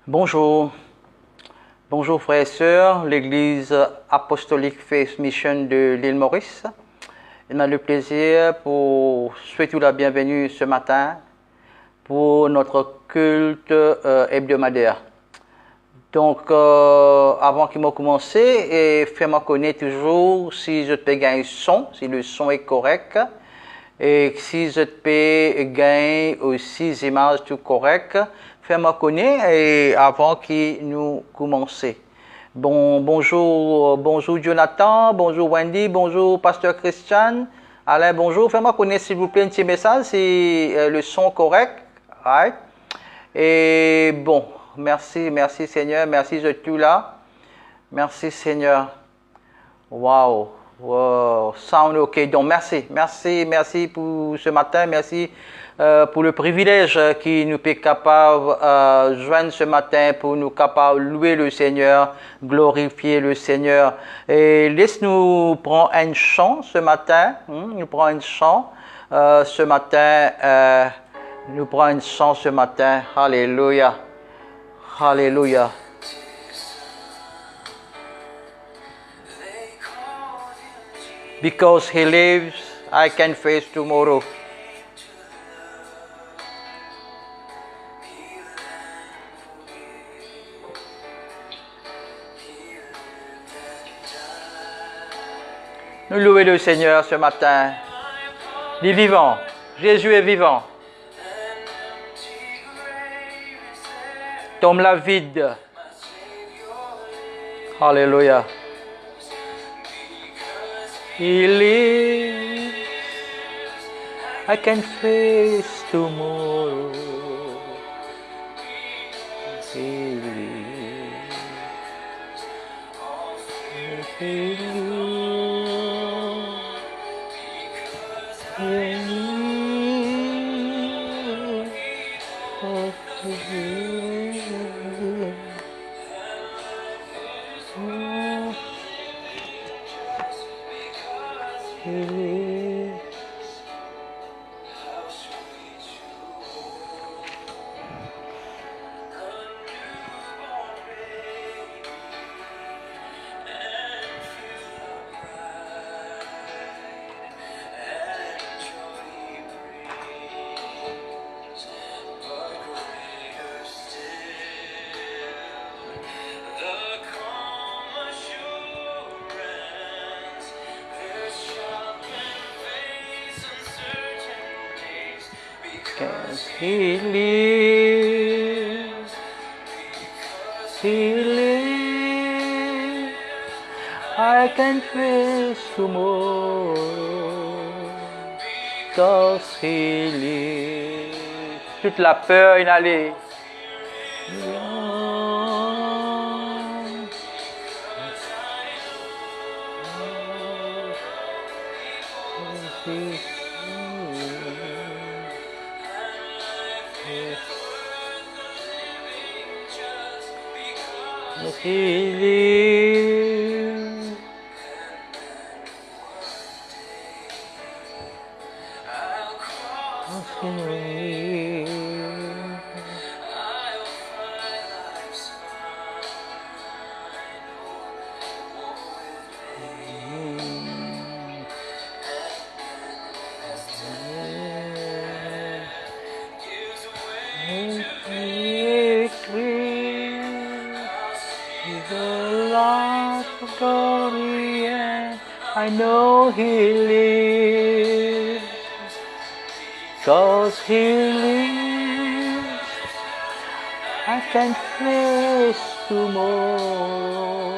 Bonjour, bonjour frères et sœurs, l'Église apostolique Faith Mission de l'île Maurice. Il m'a le plaisir pour souhaiter la bienvenue ce matin pour notre culte hebdomadaire. Donc, avant qu'il m'a commencé, fais-moi connaître toujours si je peux gagner son, si le son est correct, et si je peux gagner aussi des images tout correctes. Fais-moi connaître et avant que nous commencer. Bonjour Jonathan, bonjour Wendy, bonjour Pasteur Christian. Alain, bonjour. Fais-moi connaître s'il vous plaît un petit message si le son est correct. Right? Et bon, merci Seigneur, merci je suis là. Merci Seigneur. Wow. Sound ok. Donc merci pour ce matin, merci pour le privilège qui nous est capable de joindre ce matin pour nous capable louer le Seigneur, glorifier le Seigneur. Et laisse-nous prendre un chant ce matin. Nous prenons un chant ce matin. Nous prenons un chant ce matin. Alléluia. Alléluia. Because he lives, I can face tomorrow. Nous louons le Seigneur ce matin. Il est vivant. Jésus est vivant. Tombe la vide. Alléluia. He lives, I can face tomorrow. He lives, he lives, I can face tomorrow, cause he lives. Toute la peur inhalée. He lives. I know he lives, cause he lives, I can face tomorrow.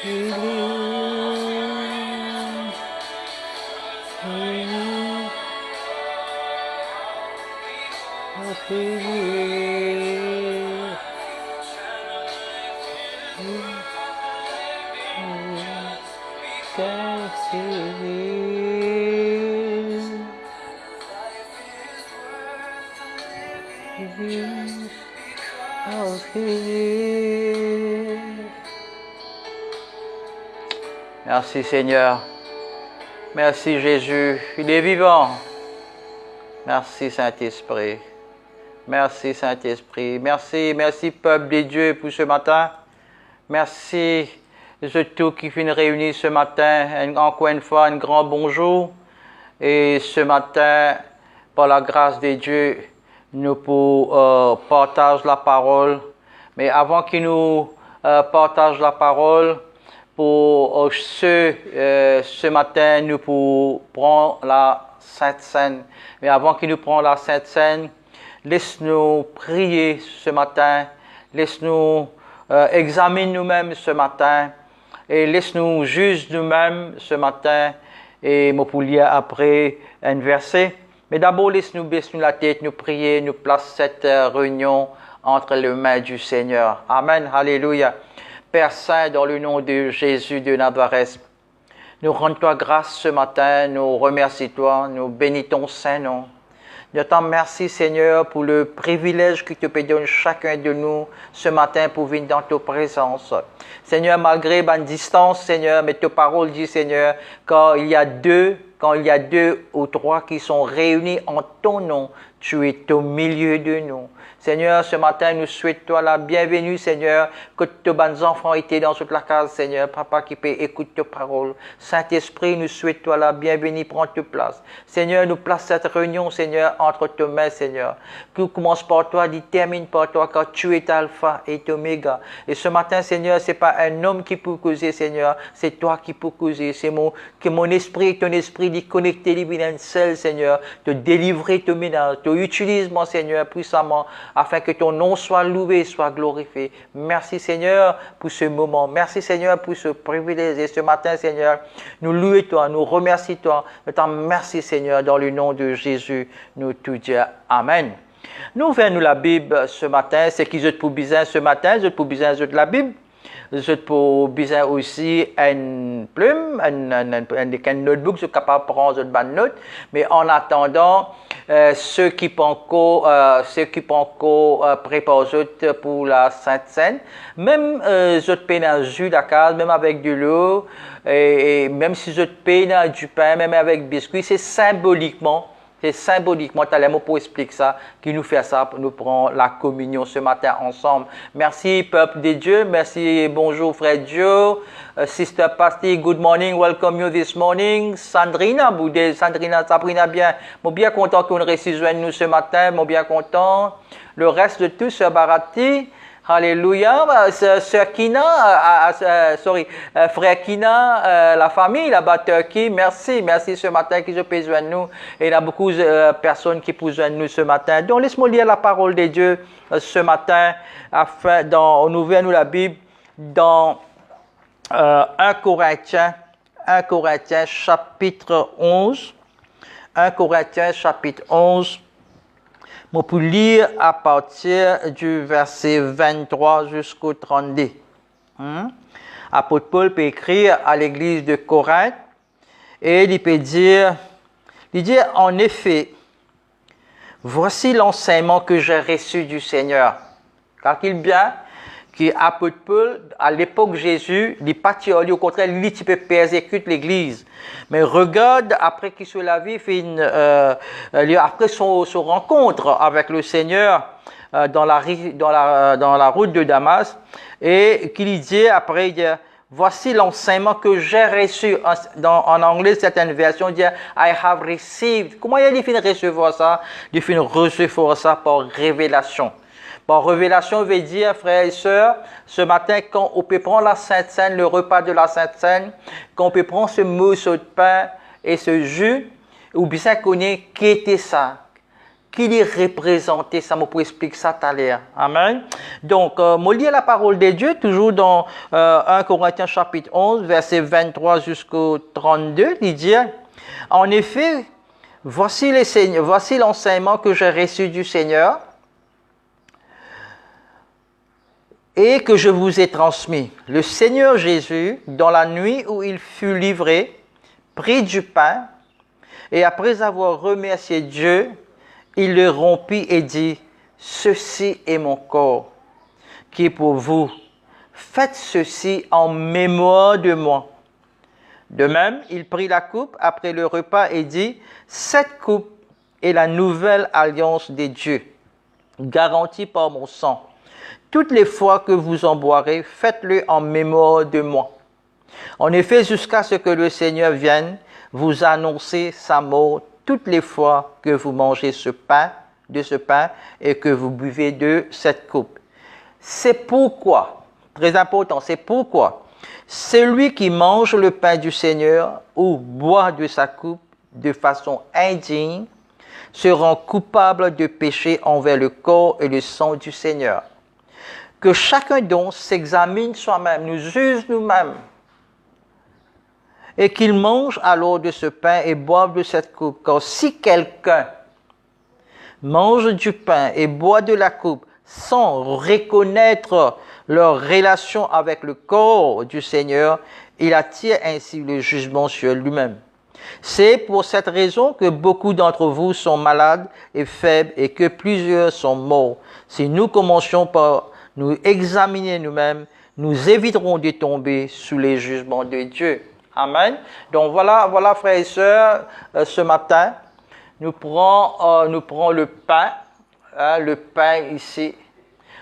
He lives, he lives, cause he lives. Merci Seigneur. Merci Jésus. Il est vivant. Merci Saint-Esprit. Merci Saint-Esprit. Merci, merci peuple de Dieu pour ce matin. Merci de tous qui viennent réunir ce matin. Encore une fois, un grand bonjour. Et ce matin, par la grâce de Dieu, nous partageons la parole. Mais avant qu'il nous partage la parole, pour ce matin, nous prendre la Sainte Seine. Mais avant qu'il nous prenne la Sainte Seine, laisse-nous prier ce matin. Laisse-nous examiner nous-mêmes ce matin. Et laisse-nous juger nous-mêmes ce matin. Et pour lire après un verset. Mais d'abord, laisse-nous baisser la tête, nous prier, nous placer cette réunion entre les mains du Seigneur. Amen. Alléluia. Père Saint, dans le nom de Jésus de Nazareth, nous rendons-toi grâce ce matin, nous remercions-toi, nous bénissons ton Saint-Nom. Nous te remercions, Seigneur, pour le privilège que tu peux donner chacun de nous ce matin pour venir dans ta présence. Seigneur, malgré ma distance, Seigneur, mais ta parole dit, Seigneur, quand il y a deux ou trois qui sont réunis en ton nom, tu es au milieu de nous. Seigneur, ce matin, nous souhaitons la bienvenue, Seigneur, que tes bons enfants étaient dans toute la case, Seigneur, Papa qui peut écouter tes paroles. Saint-Esprit, nous souhaitons la bienvenue, prends ta place. Seigneur, nous place cette réunion, Seigneur, entre tes mains, Seigneur. Que commence par toi, termine par toi, car tu es Alpha et Oméga. Et ce matin, Seigneur, c'est pas un homme qui peut causer, Seigneur, c'est toi qui peux causer. C'est mon esprit, ton esprit, d'y connecter les un seul, Seigneur, te délivrer, te ménage, te utilise, mon Seigneur, puissamment, afin que ton nom soit loué, soit glorifié. Merci Seigneur pour ce moment. Merci Seigneur pour ce privilège. Et ce matin, Seigneur, nous louons toi, nous remercions toi. Nous t'en remercions Seigneur, dans le nom de Jésus, nous tout dire Amen. Nous ouvrons la Bible ce matin. C'est qui je pour besoin ce matin? Je pour besoin de la Bible. Je pour besoin aussi une plume, un notebook, je suis capable de prendre une note. Mais en attendant, ceux qui peuvent encore préparer pour la Sainte Seine, même je paye dans jus d'acide, même avec de l'eau, et même si je paye dans du pain, même avec biscuit, c'est symboliquement, t'as pour expliquer ça, qui nous fait ça, nous prend la communion ce matin ensemble. Merci, peuple de Dieu. Merci, bonjour, frère Dieu. Sister Pasti, good morning, welcome you this morning. Sandrina, Sabrina, bien. Moi, bien content qu'on réussisse nous ce matin, moi, bien content. Le reste de tous, Sœur Barati. Alléluia. Sœur Kina, frère Kina, la famille là-bas, Turquie, merci ce matin qui se peut joindre nous. Et il y a beaucoup de personnes qui peuvent joindre nous ce matin. Donc, laisse-moi lire la parole de Dieu ce matin. On ouvre nous la Bible dans 1 Corinthiens chapitre 11. 1 Corinthiens chapitre 11. Moi, pour lire à partir du verset 23 jusqu'au 32. Apôtre Paul peut écrire à l'église de Corinthe et il peut dire, en effet, voici l'enseignement que j'ai reçu du Seigneur. Calcule bien que apôtre Paul, à l'époque de Jésus, il partit au contraire, il peut persécuter l'église. Mais regarde, après qu'il se la vie, après son rencontre avec le Seigneur dans la route de Damas, et qu'il dit après, il dit, voici l'enseignement que j'ai reçu. En anglais, certaines versions disent I have received. Comment il finit recevoir ça? Il finit recevoir ça par révélation. Par révélation veut dire, frères et sœurs, ce matin, quand on peut prendre la Sainte Seine, le repas de la Sainte Seine, quand on peut prendre ce morceau de pain et ce jus, ou bien connaître qui était ça, qui les représentait, ça me peut expliquer ça tout à l'heure. Amen. Donc, moi lis la parole de Dieu, toujours dans 1 Corinthiens chapitre 11, verset 23 jusqu'au 32, il dit, en effet, voici l'enseignement que j'ai reçu du Seigneur, et que je vous ai transmis. Le Seigneur Jésus, dans la nuit où il fut livré, prit du pain, et après avoir remercié Dieu, il le rompit et dit, « Ceci est mon corps, qui est pour vous. Faites ceci en mémoire de moi. » De même, il prit la coupe après le repas et dit, « Cette coupe est la nouvelle alliance des dieux, garantie par mon sang. Toutes les fois que vous en boirez, faites-le en mémoire de moi. En effet, jusqu'à ce que le Seigneur vienne, vous annoncez sa mort toutes les fois que vous mangez de ce pain et que vous buvez de cette coupe. C'est pourquoi, très important, c'est pourquoi celui qui mange le pain du Seigneur ou boit de sa coupe de façon indigne se rend coupable de péché envers le corps et le sang du Seigneur. Que chacun donc s'examine soi-même, nous juge nous-mêmes, et qu'il mange alors de ce pain et boive de cette coupe. Car si quelqu'un mange du pain et boit de la coupe sans reconnaître leur relation avec le corps du Seigneur, il attire ainsi le jugement sur lui-même. C'est pour cette raison que beaucoup d'entre vous sont malades et faibles et que plusieurs sont morts. Si nous commencions par nous examiner nous-mêmes, nous éviterons de tomber sous les jugements de Dieu. Amen. Donc voilà, frères et sœurs, ce matin, nous prenons le pain ici.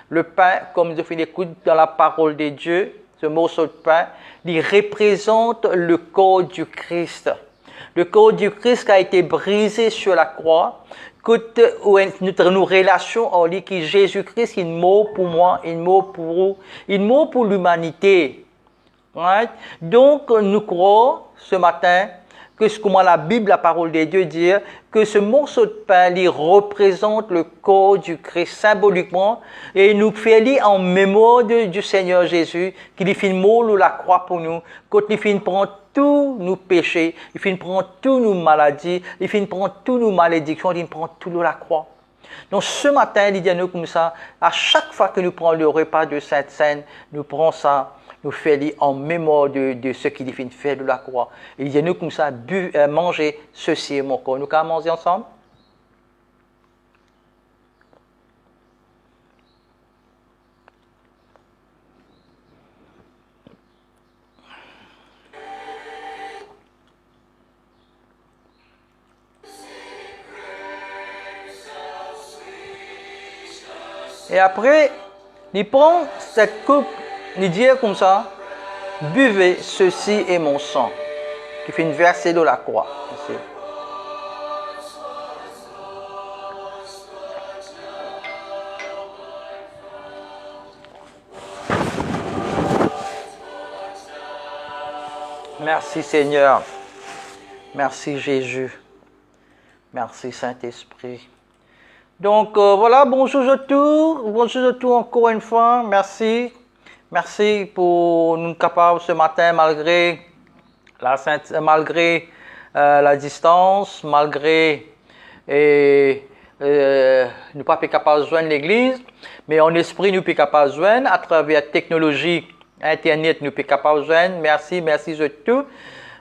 Le pain, comme je fais l'écoute dans la parole de Dieu, ce morceau de pain, il représente le corps du Christ. Le corps du Christ qui a été brisé sur la croix, notre relation en lui, qui Jésus-Christ, il meurt pour moi, il meurt pour vous, il meurt pour l'humanité. Right? Donc, nous croyons ce matin que comment la Bible, la parole de Dieu dit que ce morceau de pain il représente le corps du Christ symboliquement et nous fait lire en mémoire du Seigneur Jésus qui fait mort la croix pour nous, quand il fait prendre tous nos péchés, il fait prendre toutes nos maladies, il fait prendre toutes nos malédictions, il prend tout la croix. Donc ce matin, il dit à nous comme ça, à chaque fois que nous prenons le repas de Sainte Seine, nous prenons ça, nous faisons en mémoire de ce qu'il fait faire de la croix. Il dit à nous comme ça, manger ceci est mon corps. Nous allons manger ensemble? Et après, il prend cette coupe, il dit comme ça, buvez, ceci est mon sang, qui fait une versée de la croix. Ici. Merci Seigneur, merci Jésus, merci Saint-Esprit. Donc voilà, bonjour à tous encore une fois, merci. Merci pour nous capables ce matin malgré la distance, malgré nous pas capables de joindre l'église, mais en esprit nous sommes capables de joindre à travers la technologie internet nous sommes capables de joindre. Merci à tous.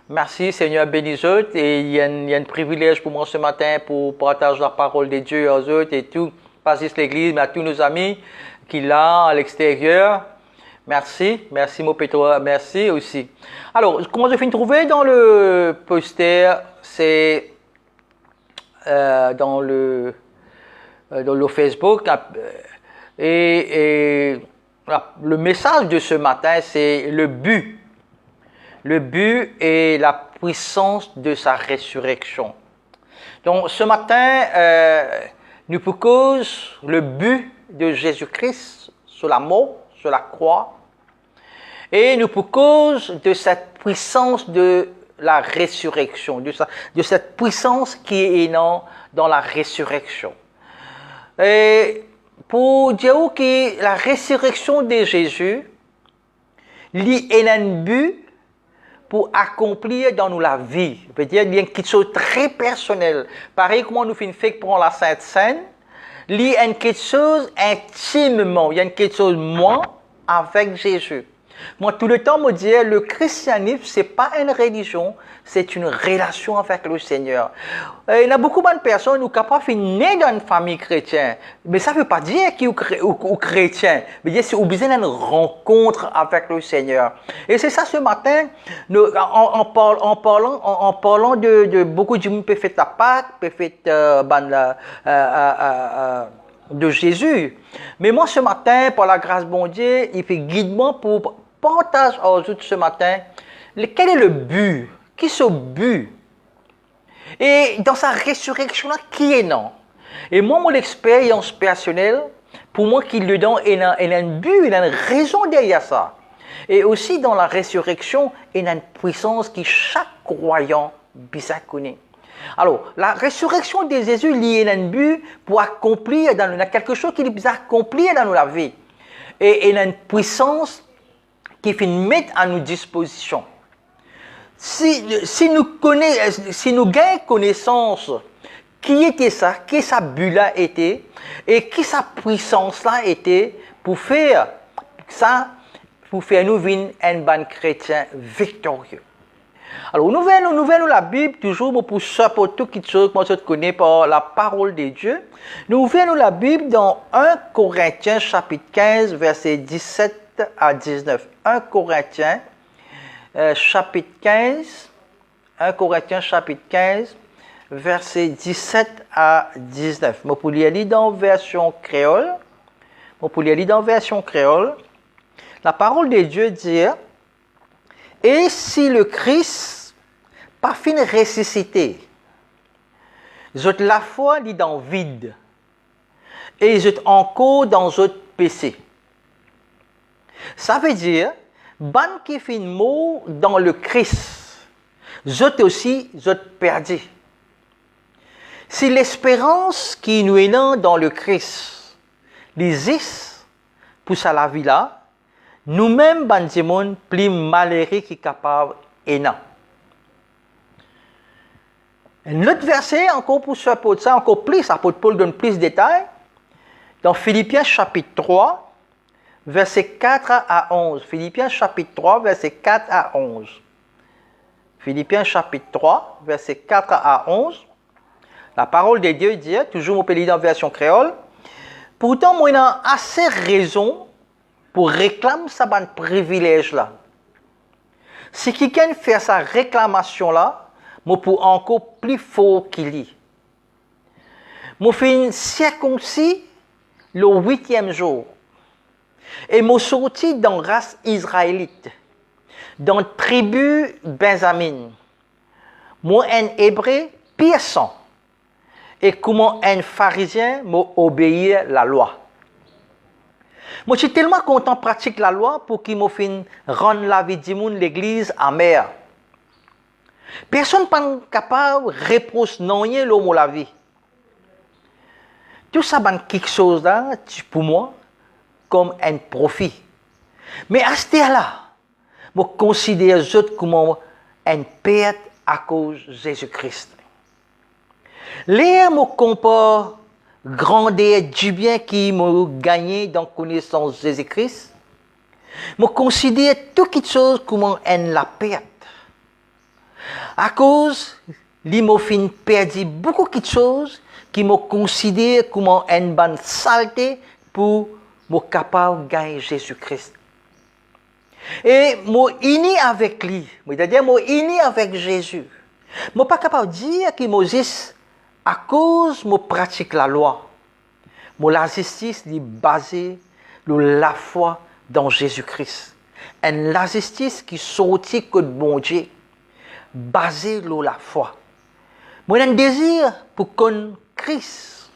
Merci Seigneur, bénis autres. Et il y a un privilège pour moi ce matin pour partager la parole de Dieu aux autres et tout, pas juste l'église, mais à tous nos amis qui sont là à l'extérieur. Merci mon Pétro, merci aussi. Alors, comment je finis de trouver dans le poster, c'est dans le Facebook et le message de ce matin, c'est le but. Le but est la puissance de sa résurrection. Donc, ce matin, nous proposons le but de Jésus-Christ sur la mort, sur la croix, et nous proposons de cette puissance de la résurrection, de cette puissance qui est dans la résurrection. Et pour dire que la résurrection de Jésus, il y a un but pour accomplir dans nous la vie. C'est-à-dire qu'il y a quelque chose de très personnel. Pareil comme nous faisons pour la Sainte Seine, il y a quelque chose intimement, il y a quelque chose moi avec Jésus. Moi, tout le temps, me disais, le christianisme, c'est pas une religion, c'est une relation avec le Seigneur. Il y a beaucoup de personnes qui sont capables de naître dans une famille chrétienne, mais ça ne veut pas dire qu'ils sont chrétiens, mais dire qu'ils ont besoin d'une rencontre avec le Seigneur. Et c'est ça ce matin, en parlant de beaucoup de gens qui peuvent faire la Pâque, peuvent faire de Jésus. Mais moi, ce matin, par la grâce de bon Dieu, il fait guidement pour partager aux autres ce matin, quel est le but? Qui est le but? Et dans sa résurrection, là, qui est non? Et moi, mon expérience personnelle, pour moi, qui le donne, il a un but, il a une raison derrière ça. Et aussi, dans la résurrection, il a une puissance qui chaque croyant bisa connaît. Alors, la résurrection de Jésus liée à un but pour accomplir quelque chose qui est accomplir dans la vie. Et il a une puissance qui fait mettre à nos dispositions. Si nous gagnons connaissance qui était ça, qui sa but là était, et qui sa puissance là était pour faire ça, pour faire nous venir un bon chrétien victorieux. Alors, nous venons la Bible, toujours pour supporter toute chose que je connais par la parole de Dieu. Nous venons la Bible dans 1 Corinthiens chapitre 15, versets 17 à 19. 1 Corinthiens chapitre 15, 1 Corinthiens chapitre 15, versets 17 à 19. Je peux lire dans la version créole. La parole de Dieu dit: et si le Christ pas fin ressuscité, j'ôte la foi lit dans vide, et j'ôte encore dans autre péché. Ça veut dire, ban qui fin mot dans le Christ, j'ôte aussi, j'ôte perdu. Si l'espérance qui nous est dans le Christ, l'existe pour sa la vie là, nous-mêmes, ban monde plus malheureux qui capable et non. Un autre verset, encore pour ça, encore plus, apôtre Paul donne plus de détails. Dans Philippiens chapitre 3, versets 4 à 11. Philippiens chapitre 3, versets 4 à 11. Philippiens chapitre 3, versets 4 à 11. La parole de Dieu dit, toujours mon pays dans la version créole, pourtant, moi, il y a assez raison pour réclamer ce privilège-là. Si quelqu'un fait sa réclamation-là, moi pour encore plus fort qu'il y. Moi fais circoncis le 8e jour. Et moi sorti dans la race israélite, dans la tribu Benjamin. Moi un hébreu pire sang. Et comment un pharisien m'a obéi la loi. Moi, je suis tellement content de pratiquer la loi pour qu'il me fasse rendre la vie du monde, l'église, amère. Personne n'est pas capable de reprocher l'homme la vie. Tout ça, c'est quelque chose là, pour moi, comme un profit. Mais à ce temps-là, je considère les autres comme une perte à cause de Jésus-Christ. L'air me compare grandeur du bien qui m'a gagné dans la connaissance de Jésus-Christ, je considère toute chose comme la perte. À cause, il m'a perdu beaucoup de choses qui me considère comme une bonne saleté pour me capable de gagner Jésus-Christ. Et moi uni avec lui, c'est-à-dire moi uni avec Jésus. Je ne suis pas capable de dire que Moses, à cause de pratique la loi, la justice est basée sur la foi dans Jésus-Christ. Et la justice qui sortit que de bon Dieu, basée sur la foi. Moi, j'ai un désir pour connaître Christ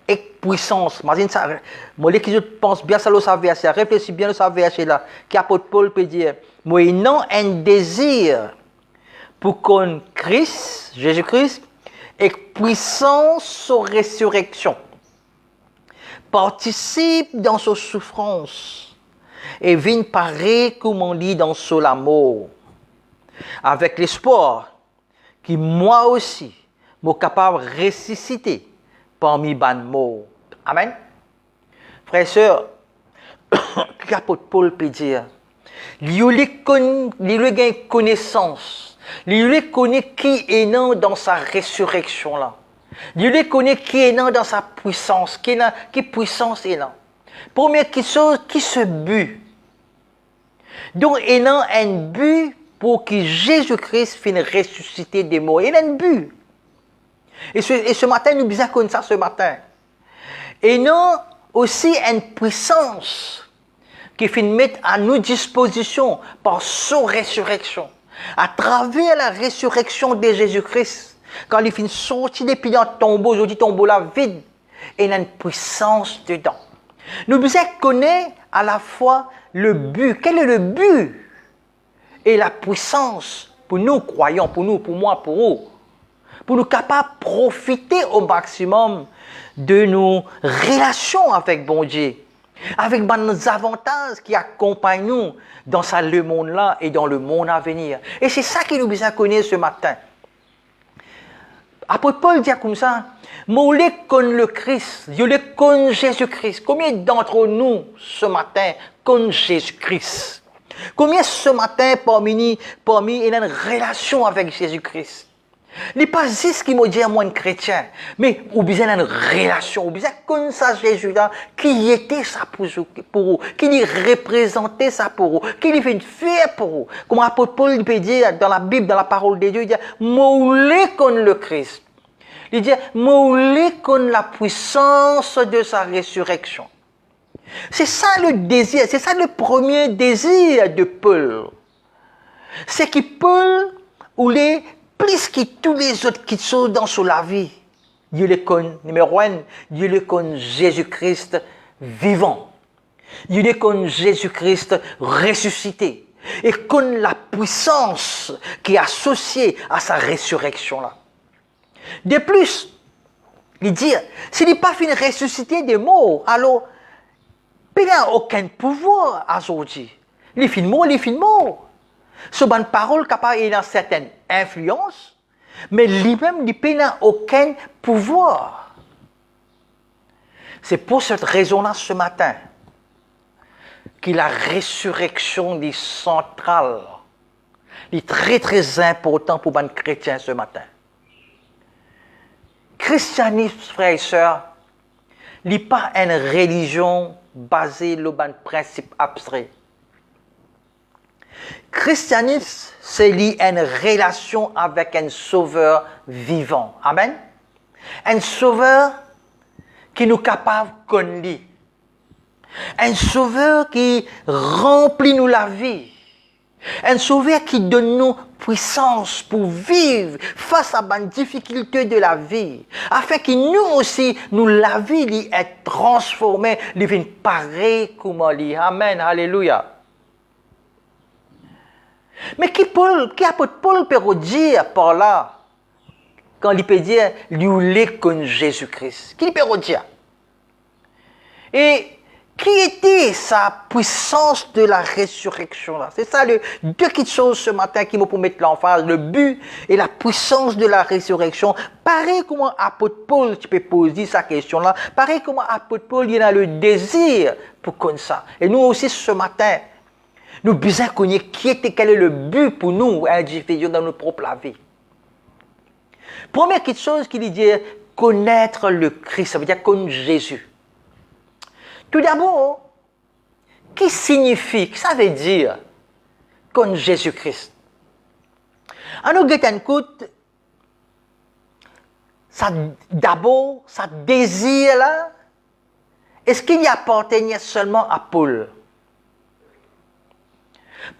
et puissance. Imagine ça. Moi, qui pense bien ça, le verset, réfléchis bien à ce verset là, qui apôtre Paul peut dire, moi, j'ai un désir pour connaître Christ, Jésus-Christ, et puissance sur résurrection. Participe dans sa souffrance et vienne pareil comme on dit dans son amour. Avec l'espoir que moi aussi, je suis capable de ressusciter parmi les morts. Amen. Frères et sœurs, l'apôtre Paul peut dire, Il y a une connaissance. Il y a qui est né dans sa résurrection là. Il y a qui est né dans sa puissance. Qui puissance est là. Première chose, qui se but. Donc, il y a un but pour que Jésus-Christ finisse ressusciter des morts. Il y a un but. Et ce matin, nous disons comme ça ce matin. Et non aussi une puissance qui finit mettre à nos dispositions par sa résurrection. À travers la résurrection de Jésus-Christ, quand il finit sortir depuis le tombeau, aujourd'hui tombeau là vide, il y a une puissance dedans. Nous devons connaître à la fois le but. Quel est le but? Et la puissance pour nous croyants, pour nous, pour moi, pour vous. Pour nous capables de profiter au maximum de nos relations avec bon Dieu. Avec nos avantages qui accompagnent nous dans le monde-là et dans le monde à venir. Et c'est ça que nous devons connaître ce matin. Apôtre Paul dit comme ça, moi, je connais le Christ, je connais Jésus-Christ. Combien d'entre nous, ce matin, connaissent Jésus-Christ? Combien ce matin, parmi nous, il y a une relation avec Jésus-Christ? Il n'est pas juste ce qui me dit à moi, un chrétien, mais ou bien une relation, ou bien comme ça Jésus-là, qui était ça pour vous, qui lui représentait ça pour vous, qui lui fait une fière pour vous. Comme l'apôtre Paul peut dire dans la Bible, dans la parole de Dieu, il dit, moi, connais le Christ. Il dit, moi, connais la puissance de sa résurrection. C'est ça le désir, c'est ça le premier désir de Paul. C'est que Paul, ou les plus que tous les autres qui sont dans la vie, Dieu le connaît, numéro un, Dieu le connaît Jésus-Christ vivant. Dieu le connaît Jésus-Christ ressuscité. Et connaît la puissance qui est associée à sa résurrection-là. De plus, il dit, s'il n'est pas fini de ressusciter des morts, alors, il n'a aucun pouvoir à aujourd'hui. Il est mort, il est mort. Ce bonne parole capable il a une certaine influence, mais lui-même il n'a aucun pouvoir. C'est pour cette raison-là ce matin que la résurrection est centrale, est très très important pour les chrétiens ce matin. Christianisme, frères et sœurs, n'est pas une religion basée sur un principe abstrait. Christianisme, c'est une relation avec un sauveur vivant. Amen. Un sauveur qui nous est capable de connaître. Un sauveur qui remplit nous la vie. Un sauveur qui donne nous puissance pour vivre face à les difficultés de la vie. Afin que nous aussi, nous la vie est transformée, devienne pareil comme lui. Amen. Alléluia. Mais qui apôtre Paul peut dire par là, quand il peut dire, lui connaît Jésus-Christ? Qui peut dire? Et qui était sa puissance de la résurrection là? C'est ça, deux petites choses ce matin qui me pour mettre l'emphase, le but et la puissance de la résurrection. Pareil comment apôtre Paul, tu peux poser sa question là, pareil comment apôtre Paul, il a le désir pour connaître ça. Et nous aussi ce matin, nous devons connaître quel est le but pour nous, individuels, dans notre propre vie. Première chose qu'il dit, connaître le Christ, ça veut dire connaître Jésus. Tout d'abord, qui signifie, que ça veut dire connaître Jésus-Christ? En nous écoute, d'abord, ça désir là, est-ce qu'il y appartenait seulement à Paul?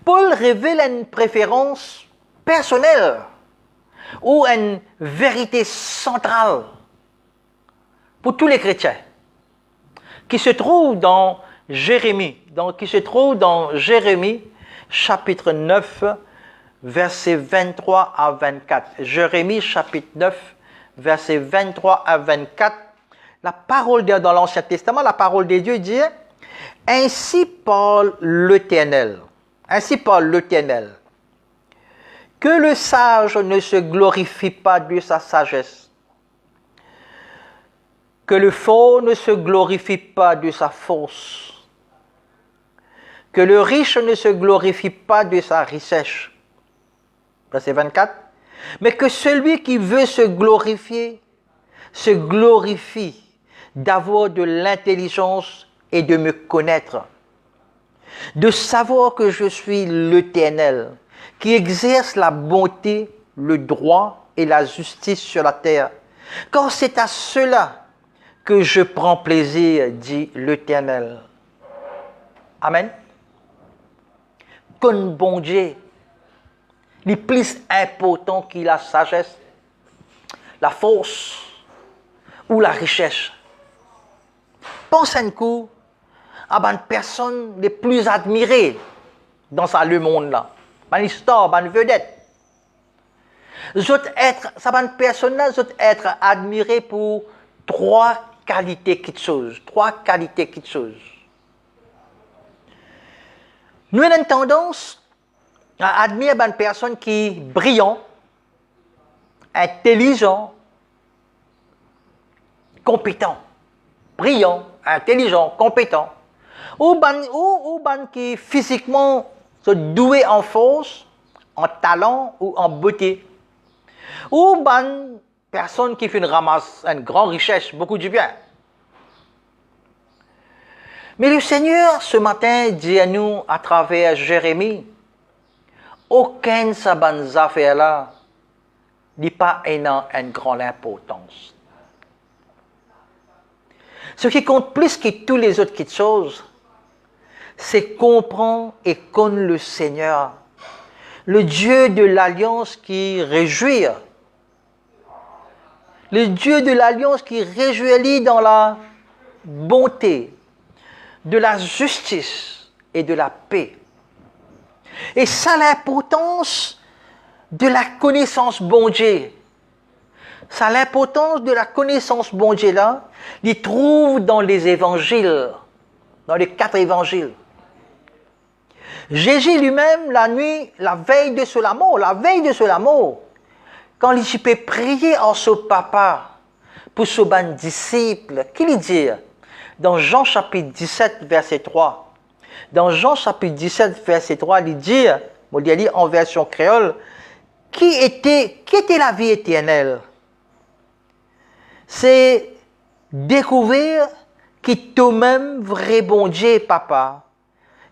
Paul révèle une préférence personnelle ou une vérité centrale pour tous les chrétiens qui se trouve dans Jérémie, chapitre 9, versets 23 à 24. Jérémie chapitre 9, versets 23 à 24. La parole de Dieu dans l'Ancien Testament, la parole de Dieu dit « Ainsi parle l'Éternel. Ainsi parle l'Éternel. Que le sage ne se glorifie pas de sa sagesse. Que le fort ne se glorifie pas de sa force. que le riche ne se glorifie pas de sa richesse. Verset 24. Mais que celui qui veut se glorifie d'avoir de l'intelligence et de me connaître, de savoir que je suis l'Éternel, qui exerce la bonté, le droit et la justice sur la terre. Car c'est à cela que je prends plaisir, dit l'Éternel. Amen. Comme bon Dieu, le plus important que la sagesse, la force ou la richesse. Pense un coup à une personne les plus admirées dans le monde là. Une histoire, une vedette. Cette personne-là doit être admirée pour trois qualités quelque chose. Nous avons une tendance à admirer une personne qui est brillante, intelligent, compétent. Brillant, intelligent, compétent. Ou qui physiquement sont doués en force, en talent ou en beauté. Ou une personne qui fait une grande richesse, beaucoup de bien. Mais le Seigneur, ce matin, dit à nous à travers Jérémie, aucun de ces affaires-là n'est pas une grande importance. Ce qui compte plus que toutes les autres choses, c'est comprendre et connaître le Seigneur, le Dieu de l'Alliance qui réjouit. Le Dieu de l'Alliance qui réjouit dans la bonté, de la justice et de la paix. Et ça, l'importance de la connaissance bon Dieu. Ça, l'importance de la connaissance bon Dieu là, il trouve dans les évangiles, dans les 4 évangiles. Jésus lui-même, la nuit, la veille de la mort, quand il peut prier en son papa pour son disciple, qu'il dit dans Jean chapitre 17, verset 3. Dans Jean chapitre 17, verset 3, il dit en version créole, qui était la vie éternelle? C'est découvrir que toi-même, vrai bon Dieu, papa,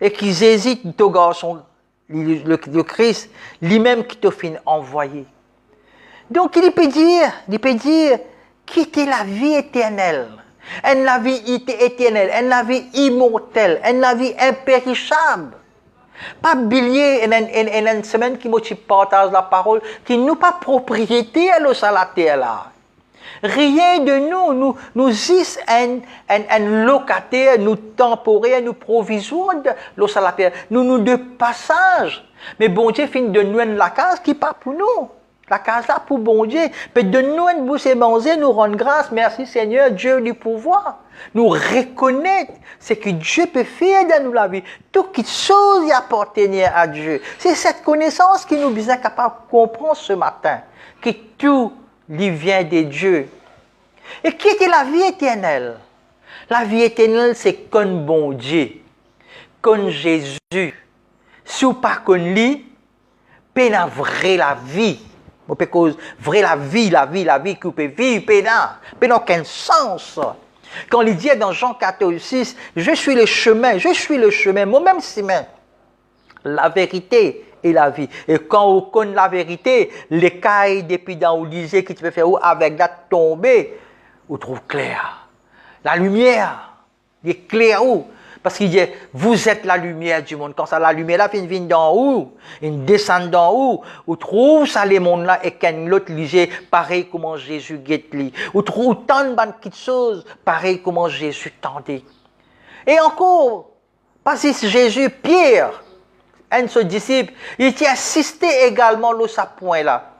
et qu'ils hésitent ton garçon, le Christ, lui-même qui t'a fait envoyer. Donc, il peut dire, qui était la vie éternelle, la vie éternelle, la vie immortelle, la vie impérissable. Pas oublier une semaine qui me partage la parole, qui nous pas propriété à la terre là. Rien de nous is un locataire, nous temporaire, nous provisoire de la terre. Nous de passage. Mais bon Dieu finit de nous la case qui pas pour nous. La case là pour bon Dieu. Peut de nous une bouche et manger, nous rendre grâce. Merci Seigneur, Dieu du pouvoir. Nous reconnaître ce que Dieu peut faire dans nous la vie. Toute chose y appartenir à Dieu. C'est cette connaissance qui nous est capable de comprendre ce matin. Que tout lui vient de Dieu. Et qui était la vie éternelle? La vie éternelle, c'est comme bon Dieu, comme Jésus. Si vous ne pas lui, pénal vrai la vie. Vrai la vie que vous pouvez vivre, pénal aucun sens. Quand il dit dans Jean 14, 6, je suis le chemin, moi-même c'est même la vérité et la vie. Et quand on connaît la vérité, les cailles depuis dans où disait que tu peux faire avec la tombée, on trouve clair. La lumière, il est clair où? Parce qu'il dit, vous êtes la lumière du monde. Quand ça, la lumière là, vient d'en haut, il descend d'en haut, on trouve ça les mondes là, et qu'un autre lisait, pareil comment Jésus guette lui. On trouve tant de petites choses, pareil comment Jésus tendait. Et encore, parce que Jésus, Pierre, un de ses disciples, il était assisté également à ce point-là.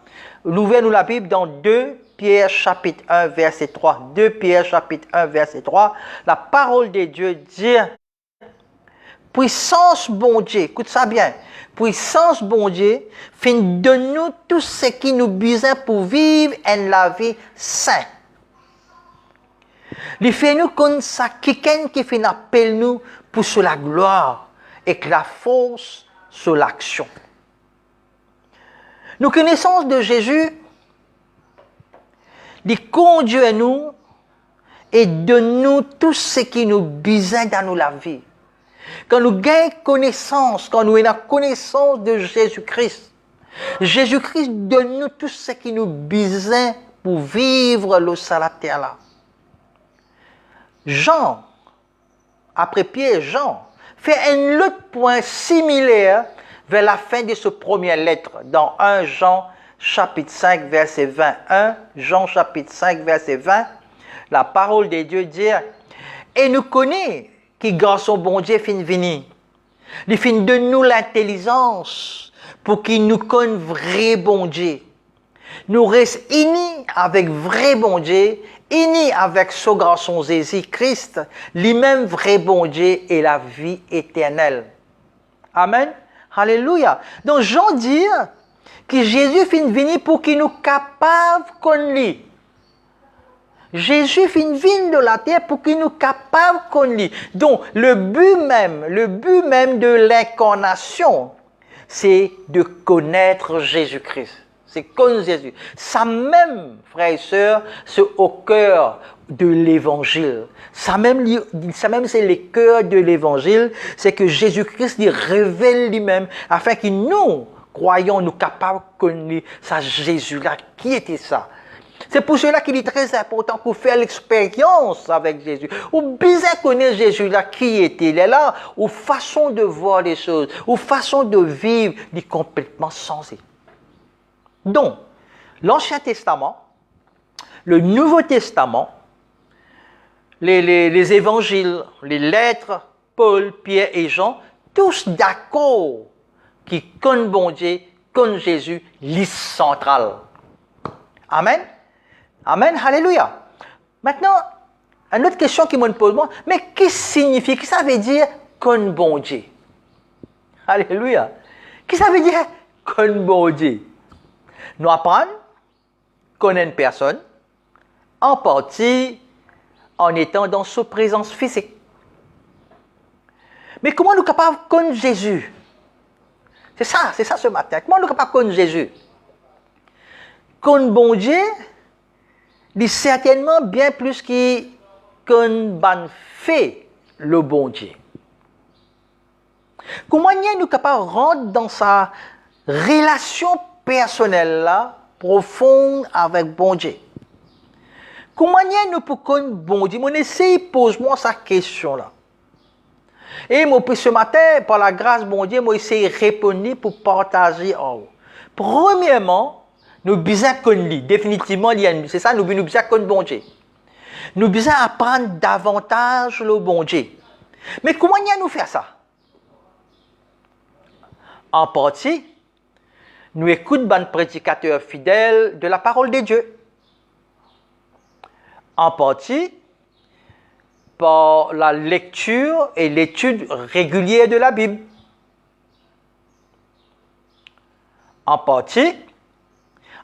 Ouvrez-nous la Bible dans 2 Pierre chapitre 1 verset 3. 2 Pierre chapitre 1 verset 3. La parole de Dieu dit, puissance bon Dieu, écoute ça bien, puissance bon Dieu, fin de nous tout ce qui nous besoin pour vivre en la vie sainte. Il fait nous comme ça, quelqu'un qui fait appel nous pour sur la gloire et que la force sur l'action. Nous connaissons de Jésus, il conduit à nous et donne-nous tout ce qui nous besoin dans la vie. Quand nous gagnons connaissance, quand nous avons connaissance de Jésus-Christ, Jésus-Christ donne-nous tout ce qui nous besoin pour vivre le salaire là. Jean, après Pierre, Jean, fait un autre point similaire vers la fin de ce première lettre, dans 1 Jean chapitre 5, verset 20. 1 Jean chapitre 5, verset 20, la parole de Dieu dit, et nous connaissons que garçon bon Dieu fin venir. Il fin de nous l'intelligence pour qu'il nous connaisse vrai bon Dieu. Nous restons unis avec vrai bon Dieu, unis avec ce garçon Jésus-Christ, lui-même vrai bon Dieu et la vie éternelle. Amen. Alléluia. Donc Jean dit que Jésus fin venir pour qu'il nous capable qu'on lit. Jésus fin venir de la terre pour qu'il nous capable qu'on lit. Donc le but même de l'incarnation, c'est de connaître Jésus-Christ. C'est connaître Jésus. Ça même, frères et sœurs, c'est au cœur de l'évangile. Ça même c'est le cœur de l'évangile, c'est que Jésus-Christ lui révèle lui-même afin que nous, croyons, nous capables de connaître ça Jésus-là. Qui était ça? C'est pour cela qu'il est très important pour faire l'expérience avec Jésus. Ou bien connaître Jésus-là, qui était là, ou façon de voir les choses, ou façon de vivre, il est complètement sensé. Donc, l'Ancien Testament, le Nouveau Testament, les évangiles, les lettres, Paul, Pierre et Jean, tous d'accord qui connaissent bon Dieu, connaissent Jésus, l'île centrale. Amen. Amen. Alléluia. Maintenant, une autre question qui me pose, moi, mais qu'est-ce que signifie, qu'est-ce que ça veut dire connaître bon Dieu? Alléluia. Qu'est-ce que ça veut dire connaître bon Dieu? Nous apprenons, connaître une personne, en partie en étant dans sa présence physique. Mais comment nous sommes capables de connaître Jésus? C'est ça ce matin. Comment nous sommes capables de connaître Jésus? Connaître bon Dieu, il est certainement bien plus que qu'on fait le bon Dieu. Comment nous sommes capables de rentrer dans sa relation personnelle là, profonde avec bon Dieu? Comment nous pouvons connaître bon Dieu? On essaye de poser-moi cette question-là. Et moi, ce matin, par la grâce de bon Dieu, moi essaye de répondre pour partager en haut. Premièrement, nous besoin connaître. Définitivement, c'est ça, nous besoin connaître bon Dieu. Nous besoin apprendre davantage le bon Dieu. Mais comment nous faire ça? En partie, nous écoutons un prédicateur fidèle de la parole de Dieu. En partie, par la lecture et l'étude régulière de la Bible. En partie,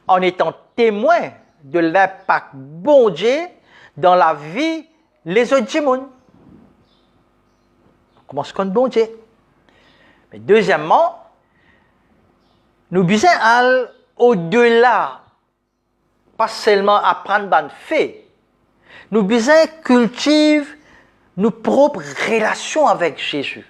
en étant témoin de l'impact bon Dieu dans la vie les autres gens. Comment se connaît bon Dieu? Mais deuxièmement, nous besoin aller au-delà, pas seulement apprendre des faits. Nous besoin cultiver nos propres relations avec Jésus.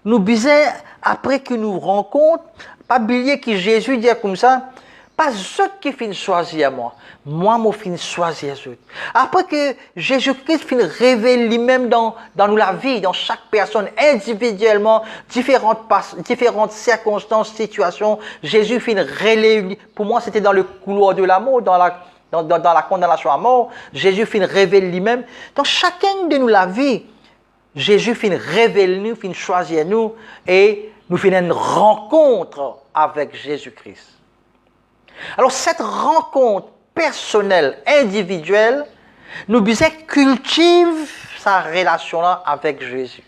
Nous besoin, après que nous rencontrons, pas oublier que Jésus dit comme ça, pas ceux qui finissent choisir moi je finis choisir eux. Après que Jésus-Christ finit révéler lui-même dans la vie, dans chaque personne, individuellement, différentes circonstances, situations, Jésus finit révéler, pour moi c'était dans le couloir de la mort, dans la condamnation à mort, Jésus finit révéler lui-même. Dans chacune de nous la vie, Jésus finit révéler nous, finit choisir nous, et nous finissons une rencontre avec Jésus-Christ. Alors cette rencontre personnelle, individuelle, nous besoin cultiver sa relation-là avec Jésus.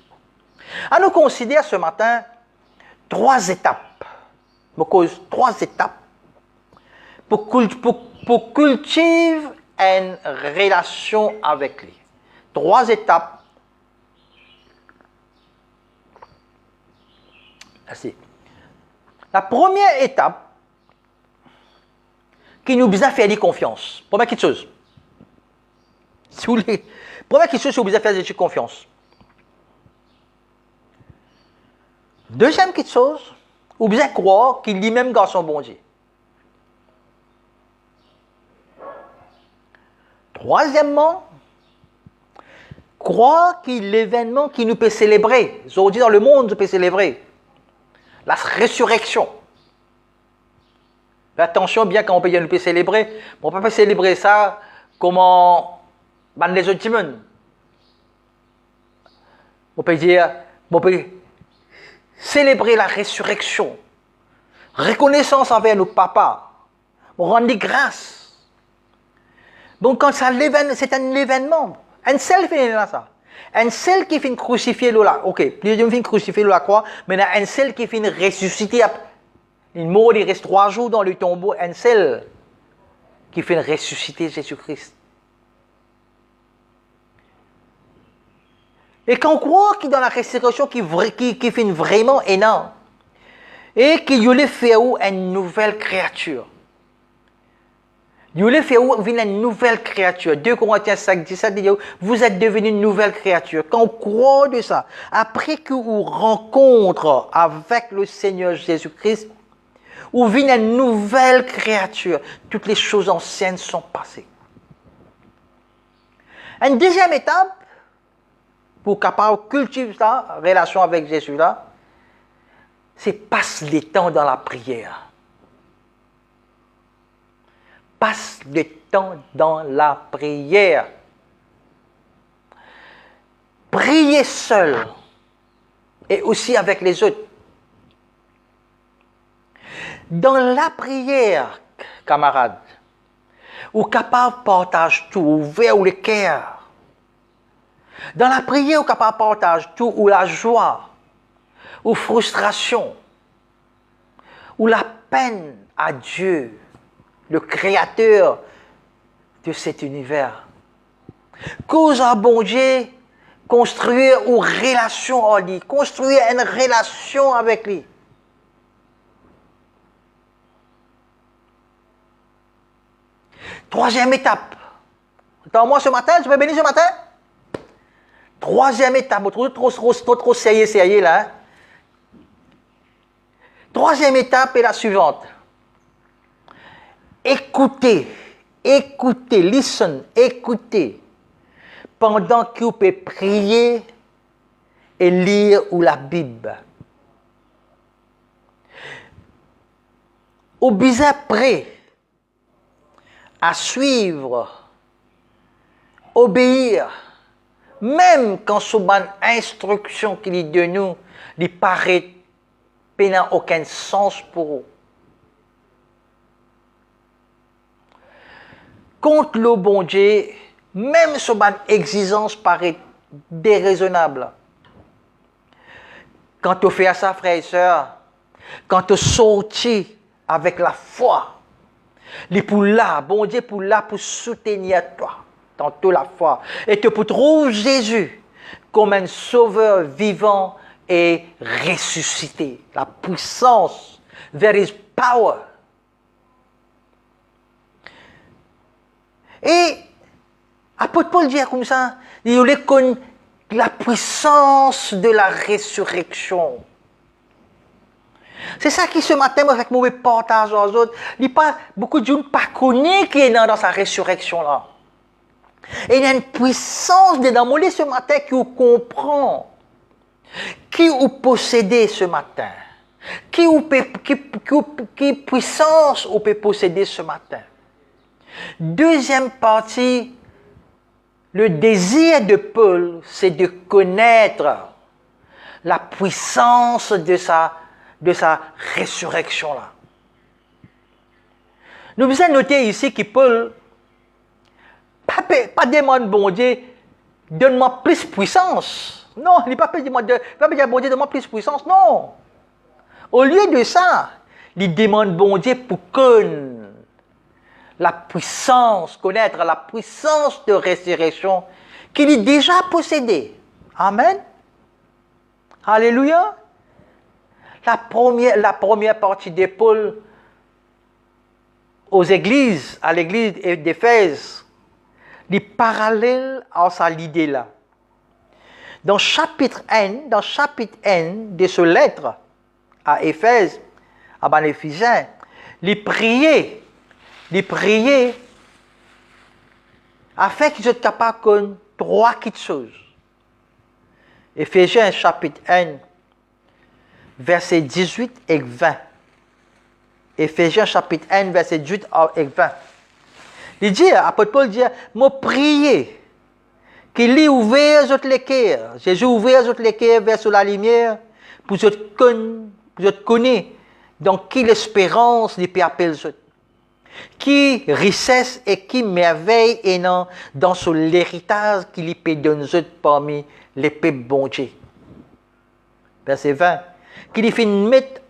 Alors nous considérons ce matin 3 étapes. Trois étapes pour cultiver une relation avec lui. 3 étapes Assez. La première étape qui nous besoin de faire confiance. Première petite chose. Première petite chose, c'est besoin de faire confiance. Deuxième petite chose, vous besoin de croire qu'il est lui-même garçon bon Dieu. Troisièmement, croire qu'il est l'événement qui nous peut célébrer. Aujourd'hui, dans le monde, nous peut célébrer. La résurrection. Mais attention, bien quand on peut nous peut célébrer, on ne peut pas célébrer ça comme les autres timons. On peut dire, on peut célébrer la résurrection. Reconnaissance envers nos papas. On rend grâce. Donc, quand c'est un événement, un seul fait là ça. Un seul qui finit crucifié là. Ok, plusieurs finit crucifié la croix, mais il y a un seul qui finit ressuscité. Il mort, il reste 3 jours dans le tombeau. Un seul qui finit ressusciter Jésus-Christ. Et quand on croit qu'il est dans la résurrection qui finit vraiment énorme, et qu'il y a fait une nouvelle créature. Il y a fait une nouvelle créature. 2 Corinthiens 5, 17 dit, vous êtes devenu une nouvelle créature. Quand on croit de ça, après que vous rencontrez avec le Seigneur Jésus-Christ, vous venez une nouvelle créature. Toutes les choses anciennes sont passées. Une deuxième étape, pour capable cultiver ça, relation avec Jésus là, c'est passe le temps dans la prière. Passe le temps dans la prière. Priez seul et aussi avec les autres. Dans la prière, camarades, vous capable de partager tout, ouvert le cœur. Dans la prière, vous capable de partager tout, ou la joie, ou frustration, ou la peine à Dieu, le créateur de cet univers. Cause à bon Dieu, construire une relation en lui, construire une relation avec lui. Troisième étape. Attends-moi ce matin, tu peux bénir ce matin? Troisième étape, trop sérieux là. Hein? Troisième étape est la suivante. Écoutez, listen, écoutez, pendant que vous pouvez prier et lire ou la Bible. Vous êtes prêt à suivre, obéir, même quand ce ban instruction qu'il est de nous, il paraît n'a aucun sens pour vous. Contre le bon Dieu, même ce ban exigence paraît déraisonnable. Quand tu fais ça, frères et sœurs, quand tu sortis avec la foi, les pour là, bon Dieu pour là pour soutenir toi, dans toute la foi, et tu peux trouver Jésus comme un sauveur vivant et ressuscité. La puissance, there is power. Et apôtre Paul dit comme ça, il y a la puissance de la résurrection. C'est ça qui ce matin, avec mon partage aux autres, beaucoup de gens ne pas connus qui est dans sa résurrection là. Et il y a une puissance dedans moi ce matin qui vous comprend. Qui vous possédez ce matin? Qui puissance vous peut posséder ce matin? Deuxième partie, le désir de Paul, c'est de connaître la puissance de sa résurrection là. Nous devons noter ici que Paul pas demande bon Dieu, donne-moi plus puissance. Non, il n'est pas demandé bon Dieu, donne-moi plus puissance. Non. Au lieu de ça, il demande bon Dieu pour connaître la puissance, connaître la puissance de résurrection qu'il est déjà possédée. Amen. Alléluia. la première partie d'Épôtre aux églises, à l'église d'Éphèse, les parallèles à cette idée-là. Dans chapitre 1 de ce lettre à Éphèse, à Éphésiens, les prier afin qu'ils soient capables de connaître trois petites choses. Éphésiens chapitre 1, versets 18 et 20. Éphésiens chapitre 1, verset 18 et 20. Il dit, l'apôtre Paul dit, moi prier qu'il ait ouvert les cœurs. Jésus ouvert les cœurs vers la lumière pour que vous connaissez dans quelle espérance les peut appeler qui richesse et qui merveille est dans l'héritage qu'il y peut donner parmi les peuples bon Dieu. Verset 20. Qu'il y fait mettre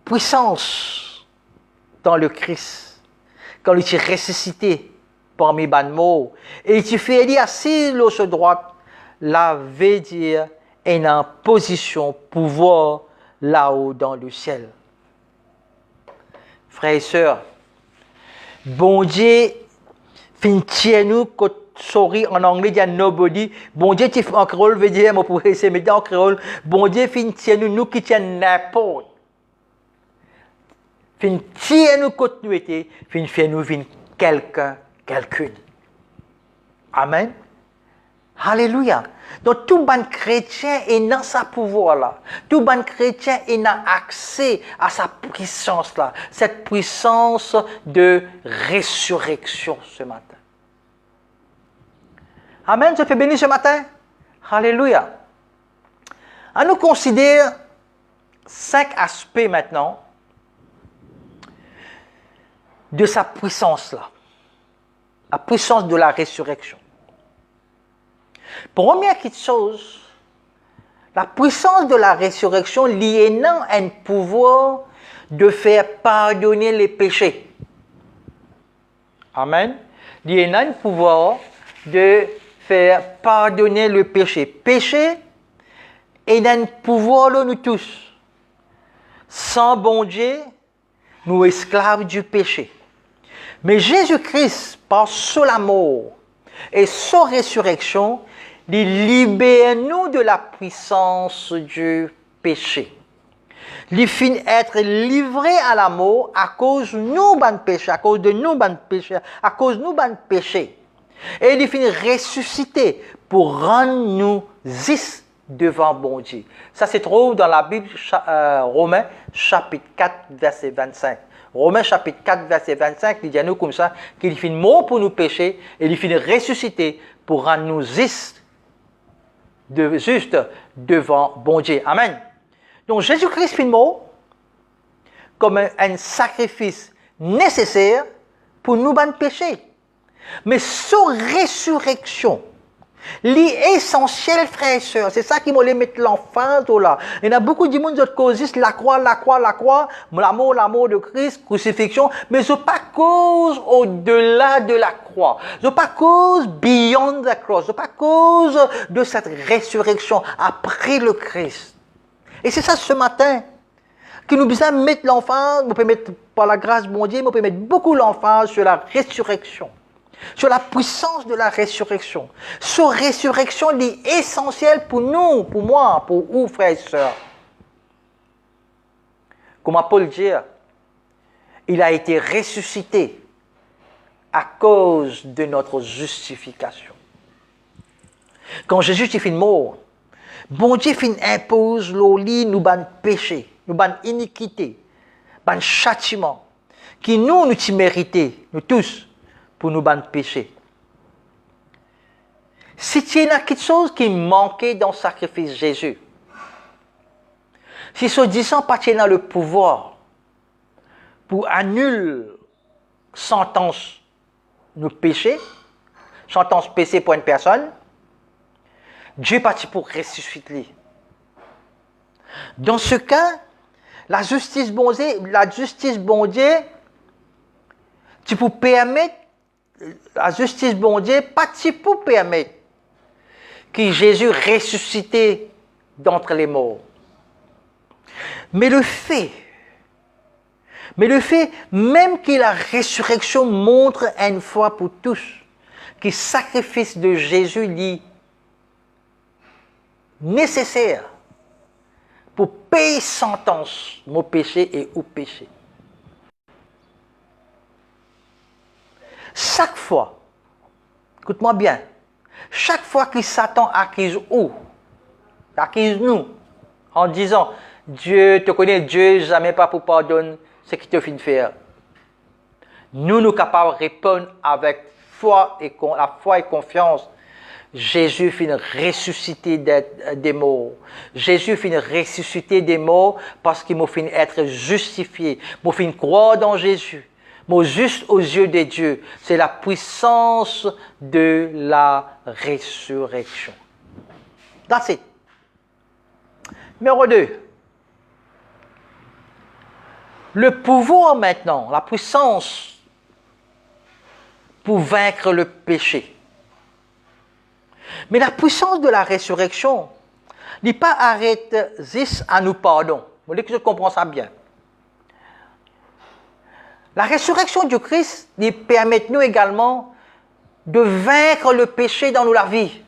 puissance dans le Christ quand il est ressuscité parmi les morts et il fait aller assis l'autre droite la veut dire est en position pouvoir là-haut dans le ciel. Frères et sœurs, bon Dieu fait nous sorry en anglais dit nobody. Bon Dieu tu en créole veut dire moi pour essayer mais en créole bon Dieu fait nous qui tient n'importe. Fait nous continuité, fait nous quelqu'une. Amen. Alléluia. Donc, tout bon chrétien est dans sa pouvoir-là. Tout bon chrétien est dans accès à sa puissance-là. Cette puissance de résurrection ce matin. Amen. Je te bénis ce matin. Alléluia. On nous considère 5 aspects maintenant de sa puissance-là. La puissance de la résurrection. Première chose, la puissance de la résurrection liée à un pouvoir de faire pardonner les péchés. Amen. Liée à un pouvoir de faire pardonner le péché. Péché est un pouvoir de nous tous. Sans bon Dieu, nous esclaves du péché. Mais Jésus-Christ, par son amour et sa résurrection, il libère nous de la puissance du péché. Il finit être livré à la mort à cause de nous ban péché, à cause de nous ban péché, à cause de nous ban péché. Et il finit ressuscité pour rendre nous juste devant bon Dieu. Ça se trouve dans la Bible, Romains chapitre 4, verset 25. Romains chapitre 4, verset 25, il dit à nous comme ça, qu'il finit mort pour nous pécher et il finit ressuscité pour rendre nous juste devant bon Dieu. Amen. Donc Jésus-Christ finit mort comme un sacrifice nécessaire pour nous ban péché. Mais sa résurrection, l'essentiel, frères et sœurs, c'est ça qui m'a mettre l'emphase là. Il y a beaucoup de monde qui causent la croix, l'amour de Christ, crucifixion, mais ce n'est pas cause au-delà de la croix. Ce n'est pas cause beyond the cross. Ce n'est pas cause de cette résurrection après le Christ. Et c'est ça ce matin que nous besoin mettre l'emphase, on peut mettre par la grâce de mon Dieu, on peut mettre beaucoup l'emphase sur la résurrection. Sur la puissance de la résurrection. Cette résurrection est essentielle pour nous, pour moi, pour vous, frères et sœurs. Comme Paul dit, il a été ressuscité à cause de notre justification. Quand Jésus est fin mort, bon Dieu fin impose l'oli nous ban péché, nous ban iniquité, ban châtiment, qui nous mérités, nous tous, pour nous ban péché. Si il y a quelque chose qui manquait dans le sacrifice de Jésus, si ce disant pas dans le pouvoir pour annuler sentence nos péchés, sentence péché pour une personne, Dieu est parti pour ressusciter. Dans ce cas, la justice bon Dieu, tu peux permettre, la justice bon Dieu, pas tu peux permettre qui Jésus ressuscité d'entre les morts. Mais le fait, même que la résurrection montre une fois pour tous que le sacrifice de Jésus est nécessaire pour payer sentence mon péché et au péché. Chaque fois, écoute-moi bien, chaque fois que Satan accuse nous, en disant, Dieu te connaît, Dieu jamais pas pour pardonner ce qu'il te fait faire. Nous sommes capables de répondre avec la foi et confiance. Jésus finit ressusciter des morts. Jésus finit ressusciter des morts parce qu'il m'a fini être justifié. M'a fini croire dans Jésus. M'a juste aux yeux de Dieu. C'est la puissance de la résurrection. That's it. Numéro 2. Le pouvoir maintenant, la puissance pour vaincre le péché. Mais la puissance de la résurrection n'est pas arrête juste à nous pardon. Vous voulez que je comprends ça bien. La résurrection du Christ permet nous également de vaincre le péché dans la vie,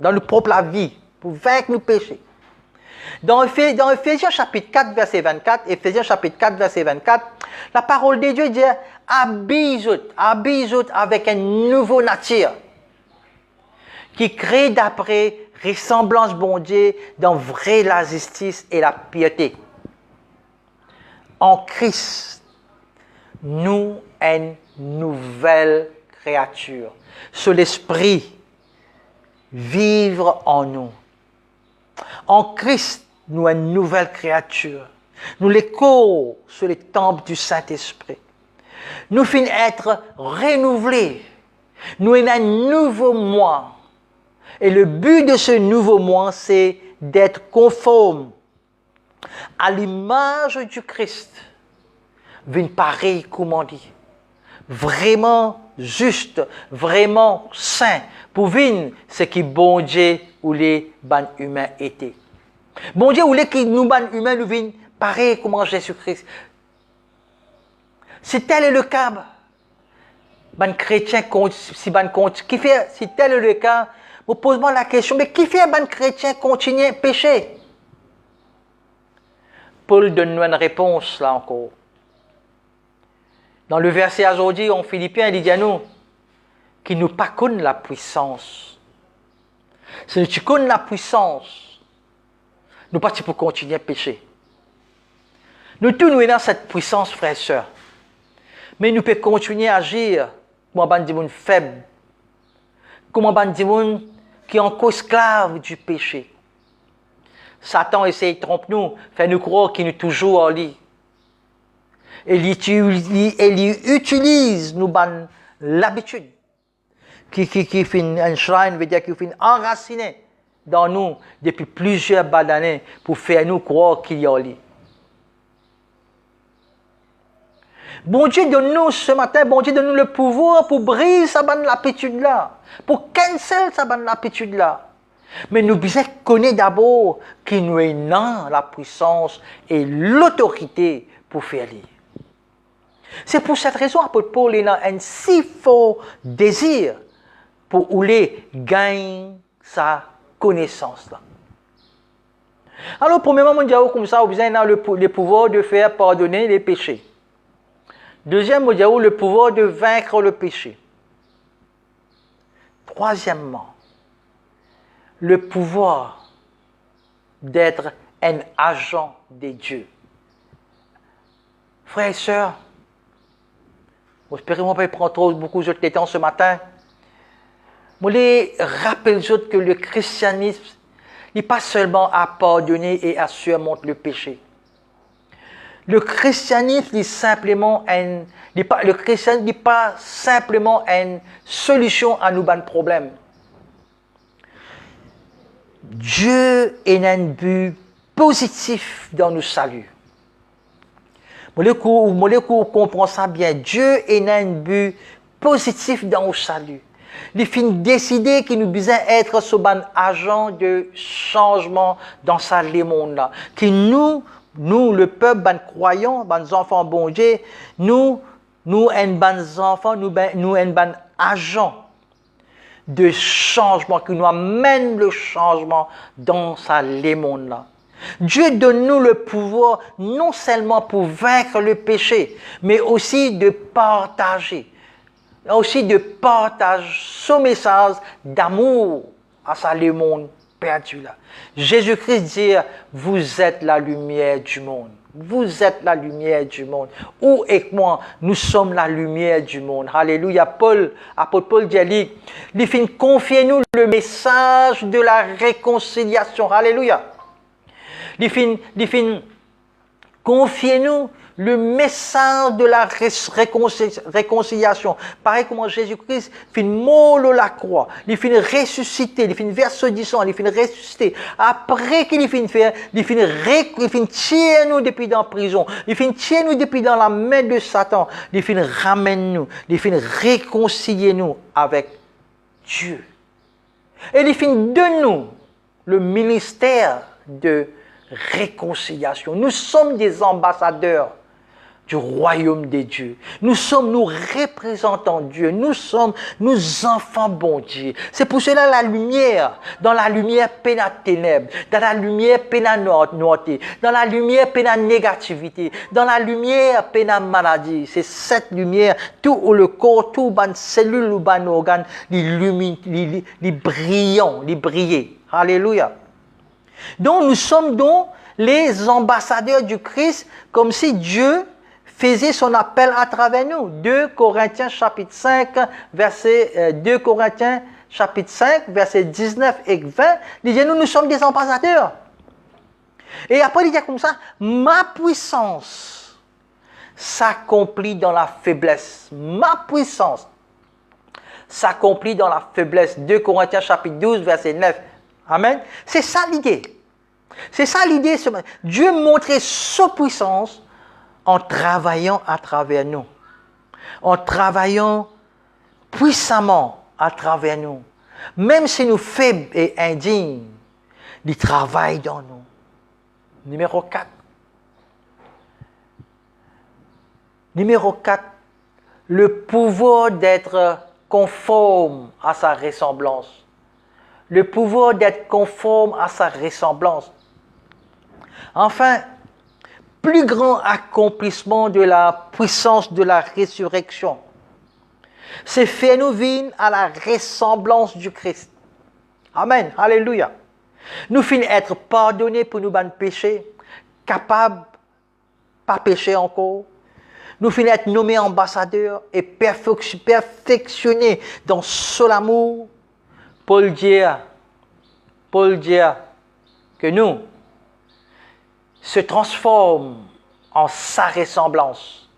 dans notre propre vie, pour vaincre le péché. Dans Ephésiens chapitre 4, verset 24, la parole de Dieu dit « Habille-vous avec une nouvelle nature qui crée d'après ressemblance bon Dieu dans vraie la justice et la piété. En Christ, nous une nouvelle créature. Sur l'Esprit, vivre en nous. En Christ, nous une nouvelle créature. Nous les corps sur les temples du Saint-Esprit. Nous finissons être renouvelés. Nous avons un nouveau moi. Et le but de ce nouveau moi, c'est d'être conforme à l'image du Christ. D'une pareille, comment on dit, vraiment juste, vraiment saint, pour vivre ce qui bon Dieu ou les ban humains étaient. Bon Dieu ou les qui nous ban humains nous vivent pareil comme Jésus-Christ. Si tel est le cas, ban chrétien si tel est le cas, vous posez-moi la question, mais qui fait ban chrétien continuer à pécher? Paul donne nous une réponse là encore. Dans le verset aujourd'hui en Philippiens, il dit à nous qu'il nous pas connaît la puissance. Si tu connais la puissance, nous pas pour continuer à pécher. Nous tous nous sommes dans cette puissance, frères et sœurs. Mais nous pouvons continuer à agir comme un monde faible, comme un monde qui est encore esclave du péché. Satan essaie de tromper nous, fait nous croire qu'il est toujours en lui. Et il utilise nous l'habitude qui fait un shrine, veut dire qu'il fait enraciné dans nous depuis plusieurs années pour faire nous croire qu'il y a en lui. Bon Dieu donne-nous ce matin, bon Dieu donne-nous le pouvoir pour briser sa bonne habitude là, pour cancel sa bonne habitude là. Mais nous devons connaître d'abord qu'il nous est dans la puissance et l'autorité pour faire lire. C'est pour cette raison apôtre Paul a un si fort désir pour aller gagner sa connaissance là. Alors premièrement, on dit comme ça, vous avez le pouvoir de faire pardonner les péchés. Deuxièmement, on dit le pouvoir de vaincre le péché. Troisièmement, le pouvoir d'être un agent de Dieu. Frères et sœurs, j'espère que je ne vais pas prendre beaucoup de temps ce matin. Je les rappelle que le christianisme n'est pas seulement à pardonner et à surmonter le péché. Le christianisme n'est pas simplement une solution à nos problèmes. Dieu est un but positif dans nos saluts. Vous comprenez ça bien. Dieu est un but positif dans nos saluts. Il fin décider qu'il nous besoin être ce ban agent de changement dans sa monde là. Que nous le peuple, ban croyants, ban enfants bon Dieu, nous un ban enfants, nous un ban agents de changement, qui nous amène le changement dans sa monde là. Dieu donne-nous le pouvoir non seulement pour vaincre le péché, mais aussi de partager ce message d'amour à sa monde perdu là. Jésus-Christ dit, vous êtes la lumière du monde. Vous êtes la lumière du monde. Où et moi, nous sommes la lumière du monde. Alléluia. Apôtre Paul dit, il fait confier-nous le message de la réconciliation. Alléluia. Il fait confiez-nous le message de la réconciliation. Pareil comme Jésus-Christ fait mourir la croix, il fait ressusciter, il fait verser du sang, il fait ressusciter. Après qu'il fait faire, il fait tirer nous depuis dans la prison, il fait tirer nous depuis dans la main de Satan, il fait ramène nous, il fait réconcilier nous avec Dieu. Et il fait de nous le ministère de réconciliation. Nous sommes des ambassadeurs du royaume des dieux. Nous sommes nous représentants Dieu. Nous sommes nous enfants bon Dieu. C'est pour cela la lumière, dans la lumière peine à ténèbres, dans la lumière peine à noirté, dans la lumière peine à négativité, dans la lumière peine à maladie. C'est cette lumière, tout où le corps, tout ban cellule ou ban organe, les brillants, les briller. Alléluia. Donc nous sommes donc les ambassadeurs du Christ, comme si Dieu faisait son appel à travers nous. 2 Corinthiens chapitre 5, verset 2 Corinthiens chapitre 5, verset 19 et 20, il dit nous sommes des ambassadeurs. Et après il dit comme ça, ma puissance s'accomplit dans la faiblesse. Ma puissance s'accomplit dans la faiblesse. 2 Corinthiens chapitre 12, verset 9. Amen. C'est ça l'idée. C'est ça l'idée. Dieu montrait sa puissance en travaillant à travers nous. En travaillant puissamment à travers nous. Même si nous faibles et indignes, il travaille dans nous. Numéro 4. Numéro 4. Le pouvoir d'être conforme à sa ressemblance. Le pouvoir d'être conforme à sa ressemblance. Enfin, plus grand accomplissement de la puissance de la résurrection, c'est faire nous vivre à la ressemblance du Christ. Amen. Alléluia. Nous finissons être pardonnés pour nos bonnes péchés, capables, pas pécher encore. Nous finissons être nommés ambassadeurs et perfectionnés dans son amour. Paul dit que nous se transformons en sa ressemblance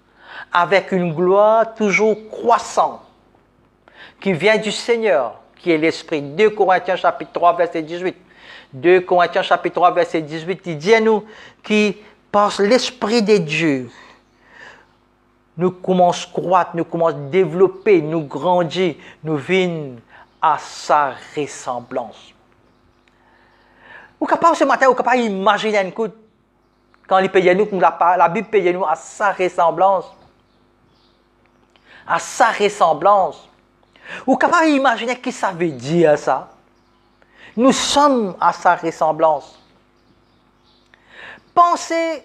avec une gloire toujours croissante qui vient du Seigneur, qui est l'Esprit. 2 Corinthiens chapitre 3 verset 18. 2 Corinthiens chapitre 3 verset 18, il dit à nous qui par l'Esprit de Dieu nous commençons à croître, nous commençons à développer, nous grandir, nous venons à sa ressemblance. Vous êtes capable ce matin, vous êtes capable d'imaginer un coup, quand il paye nous, la Bible paye nous à sa ressemblance. À sa ressemblance. Vous êtes capable d'imaginer ce que ça veut dire ça. Nous sommes à sa ressemblance. Pensez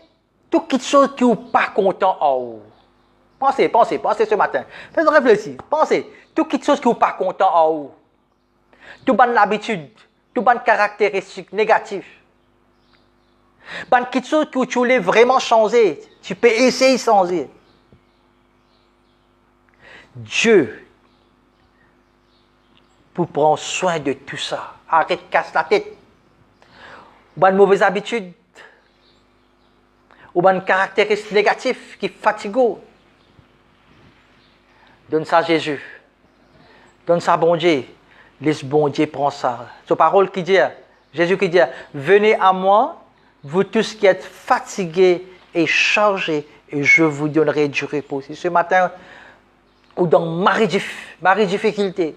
toutes les choses qui vous pas content en vous. Pensez ce matin. Faites réfléchir. Pensez toutes les choses qui vous pas content en vous. Tout bonne habitude, tout bonne caractéristique négative. Bonne quelque chose que tu voulais vraiment changer, tu peux essayer de changer. Dieu pour prendre soin de tout ça. Arrête de casser la tête. Bonne mauvaise habitude. Ou bonne caractéristique négative qui fatigue. Donne ça à Jésus. Donne ça à bon Dieu. Laisse bon Dieu prendre ça. C'est parole qui dit, Jésus qui dit, venez à moi, vous tous qui êtes fatigués et chargés, et je vous donnerai du repos. Si ce matin, ou dans ma difficulté,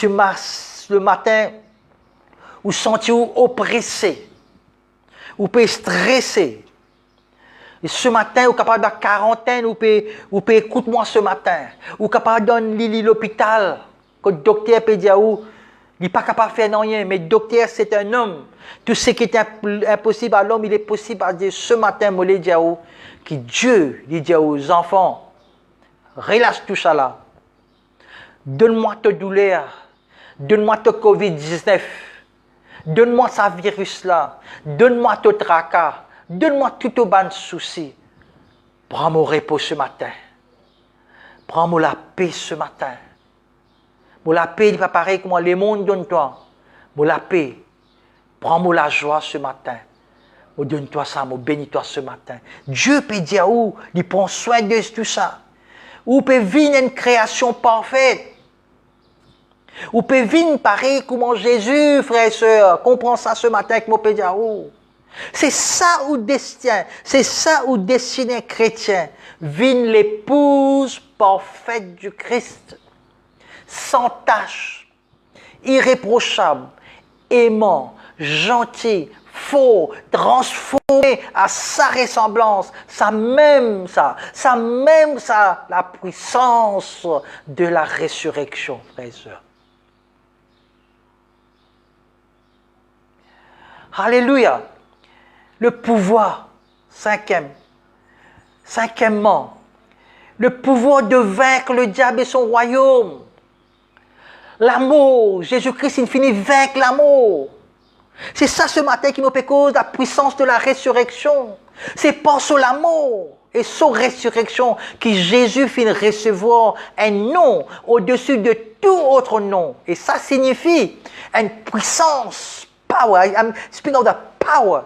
Le matin, vous sentez-vous oppressé, vous pouvez stresser. Et ce matin, vous êtes capable de la quarantaine, vous pouvez écouter moi ce matin. Vous êtes capable d'aller à l'hôpital, que le docteur peut dire, il n'est pas capable de faire rien, mais le docteur, c'est un homme. Tout ce qui est impossible à l'homme, il est possible à Dieu. Ce matin, je vais dire que Dieu dit aux enfants, relâche tout ça là. Donne-moi ta douleur. Donne-moi ta COVID-19. Donne-moi ce virus-là. Donne-moi ton tracas. Donne-moi tout au bas de soucis. Prends mon repos ce matin. Prends-moi la paix ce matin. Moi la paix n'est pas pareil que moi. Le monde donne-toi. Moi la paix. Prends-moi la joie ce matin. Moi donne-toi ça. Moi bénis-toi ce matin. Dieu peut dire où il prend soin de tout ça. Ou peut vivre une création parfaite. Ou peut vivre pareil comme Jésus, frères et sœurs. Comprends ça ce matin avec mon pédiao. C'est ça où destin, c'est ça où destiné chrétien. Vine l'épouse parfaite du Christ. Sans tache, irréprochable, aimant, gentil, faux, transformé à sa ressemblance, la puissance de la résurrection, frères et sœurs. Alléluia. Le pouvoir, cinquièmement, le pouvoir de vaincre le diable et son royaume. L'amour, Jésus-Christ, il finit vaincre l'amour. C'est ça ce matin qui nous fait cause la puissance de la résurrection. C'est par son amour et son résurrection que Jésus finit recevoir un nom au-dessus de tout autre nom. Et ça signifie une puissance, power. I'm speaking of the power.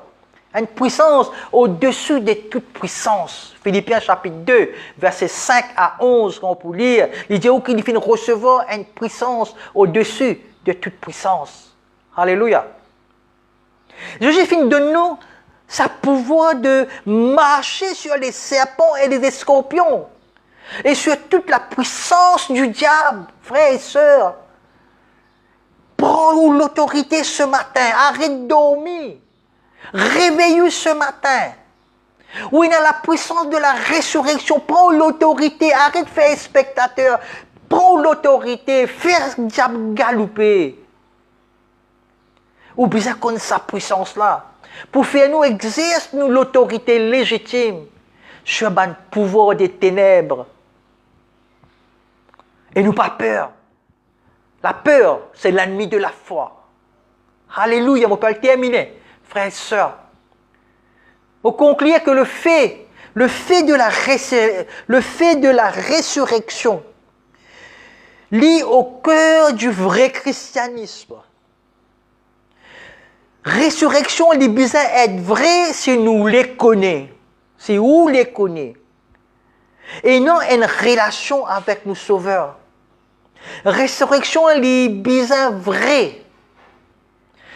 Une puissance au-dessus de toute puissance. Philippiens chapitre 2, versets 5 à 11, quand on peut lire, il dit qu'il finit recevoir une puissance au-dessus de toute puissance. Alléluia. Jésus finit de nous sa pouvoir de marcher sur les serpents et les scorpions et sur toute la puissance du diable, frères et sœurs. Prends l'autorité ce matin, arrête de dormir. Réveille-vous ce matin. Oui, il a la puissance de la résurrection. Prends l'autorité. Arrête de faire spectateur. Prends l'autorité. Fais le diable galoper. Ou bien qu'on a sa puissance-là. Pour faire nous exercer nous l'autorité légitime sur le pouvoir des ténèbres. Et nous pas peur. La peur, c'est l'ennemi de la foi. Alléluia, on peut le terminer. Frères et sœurs, vous concluez que le fait de la résurrection lie au cœur du vrai christianisme. Résurrection, il besoin être vrai si nous les connaissons, si vous les connaissez, et non une relation avec nos sauveurs. Résurrection, il besoin vrai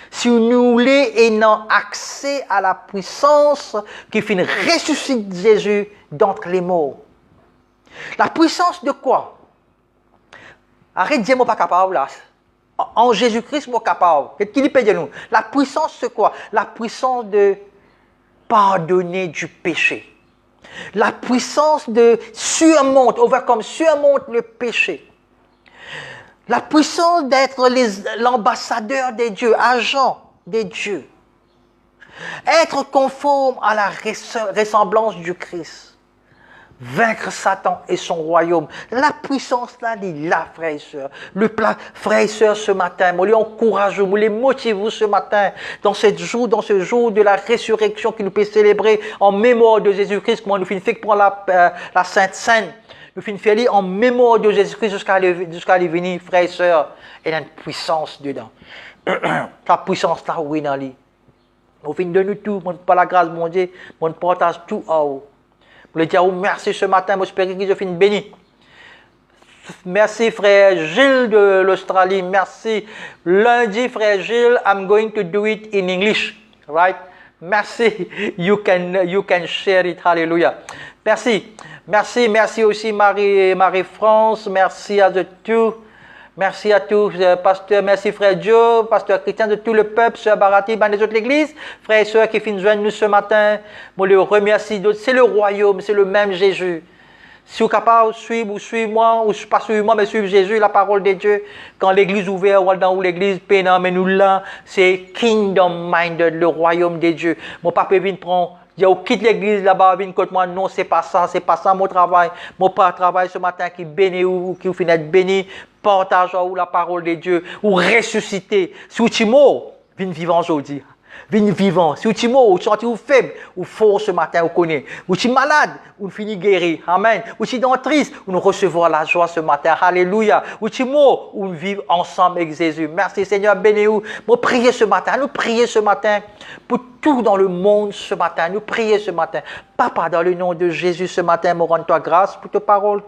si nous voulons ayons accès à la puissance qui finit ressuscite Jésus d'entre les morts. La puissance de quoi? Arrête de dire, moi pas capable là. En Jésus-Christ, moi capable. Qu'est-ce qu'il peut dire nous? La puissance c'est quoi? La puissance de pardonner du péché. La puissance de surmonte le péché. La puissance d'être l'ambassadeur des dieux, agent des dieux. Être conforme à la ressemblance du Christ. Vaincre Satan et son royaume. La puissance là, elle est là, frères et sœurs. Frères et sœurs, ce matin, moi, les encourage, moi, les motive ce matin, dans ce jour de la résurrection que nous pouvons célébrer en mémoire de Jésus-Christ, comment nous finissons pour la Sainte Seine. Nous finissons faire en mémoire de Jésus-Christ jusqu'à venir, frères et sœurs. Il y a une puissance dedans. La puissance là, oui, dans lui. Au fin de nous tout, par la grâce de mon Dieu, on partage tout à haut. Je voulais dire merci ce matin, j'espère que je finis béni. Merci frère Gilles de l'Australie, merci. Lundi frère Gilles, I'm going to do it in English, right? Merci, you can share it, hallelujah. Merci aussi Marie-France, merci à tous. Merci à tous, pasteur, merci frère Joe, pasteur Christian, de tout le peuple, sœur Barati, ban des autres l'église, frères et sœurs qui viennent joindre nous ce matin. Moi, le remercie d'autres. C'est le royaume, c'est le même Jésus. Si vous êtes capable de suivre ou suivre moi, ou pas suivre moi, mais suivre Jésus, la parole de Dieu, quand l'église ouverte, ou l'église pénale, mais nous là, c'est kingdom minded, le royaume de Dieu. Mon papa vient prendre. Dit, quitte l'église là-bas, viens contre moi. Non, c'est pas ça mon travail. Mon travail ce matin qui bénit ou qui finit d'être béni, partage ou la parole de Dieu, ou ressusciter. Si vous êtes mort, viens vivant aujourd'hui. Viens vivant. Si vous êtes mort, ou sentez vous faible, ou fort ce matin, vous connaissez. Vous êtes malade, vous finissez guéri. Amen. Vous êtes dans triste, vous recevez la joie ce matin. Alléluia. Vous êtes mort, vous vivez ensemble avec Jésus. Merci Seigneur, bénis-vous. Nous prions ce matin, nous prions ce matin pour tout dans le monde ce matin. Nous prions ce matin. Papa, dans le nom de Jésus ce matin, me rends-toi grâce pour ta parole.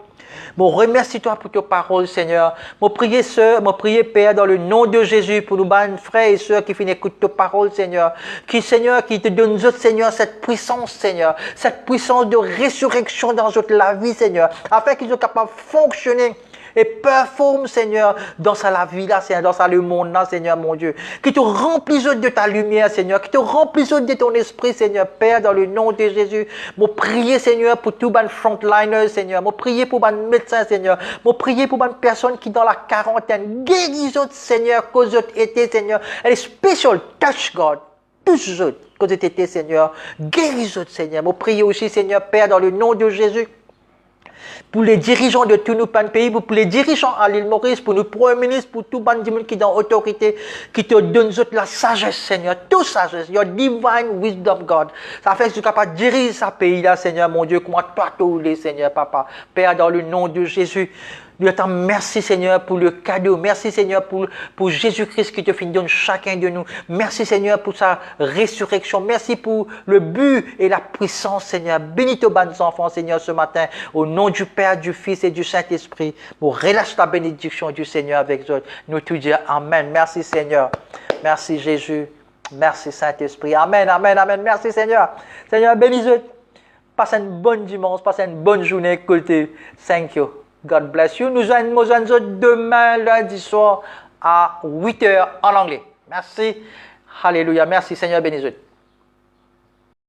Je remercie-toi pour ta parole, Seigneur. Je prie, sœur, je prie, Père, dans le nom de Jésus, pour nous, frères et sœurs qui finissent écouter ta parole, Seigneur. Seigneur, qui te donne, Seigneur, cette puissance, Seigneur. Cette puissance de résurrection dans la vie, Seigneur. Afin qu'ils soient capables de fonctionner et performe, Seigneur, dans la vie là, Seigneur, dans le monde là, Seigneur, mon Dieu. Qui te remplisse de ta lumière, Seigneur. Qui te remplisse de ton esprit, Seigneur, Père, dans le nom de Jésus. Je prie, Seigneur, pour tous les frontliners, Seigneur. Je prie pour les médecins, Seigneur. Je prie pour les personnes qui dans la quarantaine. Guéris autres, Seigneur, cause autres été, Seigneur. Elle est special touch, God. Tous autres, cause été, Seigneur. Guéris autres, Seigneur. Je prie aussi, Seigneur, Père, dans le nom de Jésus. Pour les dirigeants de tous nos pays, pour les dirigeants à l'île Maurice, pour nos premiers ministres, pour tout le monde qui est dans l'autorité, qui te donne la sagesse, Seigneur, toute sagesse, your divine wisdom, God. Ça fait que tu es capable de diriger ce pays-là, Seigneur, mon Dieu, comment toi, tous les Seigneur, Papa. Père, dans le nom de Jésus, nous te merci, Seigneur, pour le cadeau. Merci, Seigneur, pour Jésus-Christ qui te fait donner chacun de nous. Merci, Seigneur, pour sa résurrection. Merci pour le but et la puissance, Seigneur. Bénis tes bonnes enfants, Seigneur, ce matin. Au nom du Père, du Fils et du Saint-Esprit. Pour relâche la bénédiction du Seigneur avec eux. Nous te disons Amen. Merci, Seigneur. Merci, Jésus. Merci, Saint-Esprit. Amen, Amen, Amen. Merci, Seigneur. Seigneur, bénis-eux. Passez une bonne dimanche. Passez une bonne journée. Écoutez. Thank you. God bless you. Nous allons demain, lundi soir, à 8h en anglais. Merci. Alléluia. Merci, Seigneur, bénis-vous.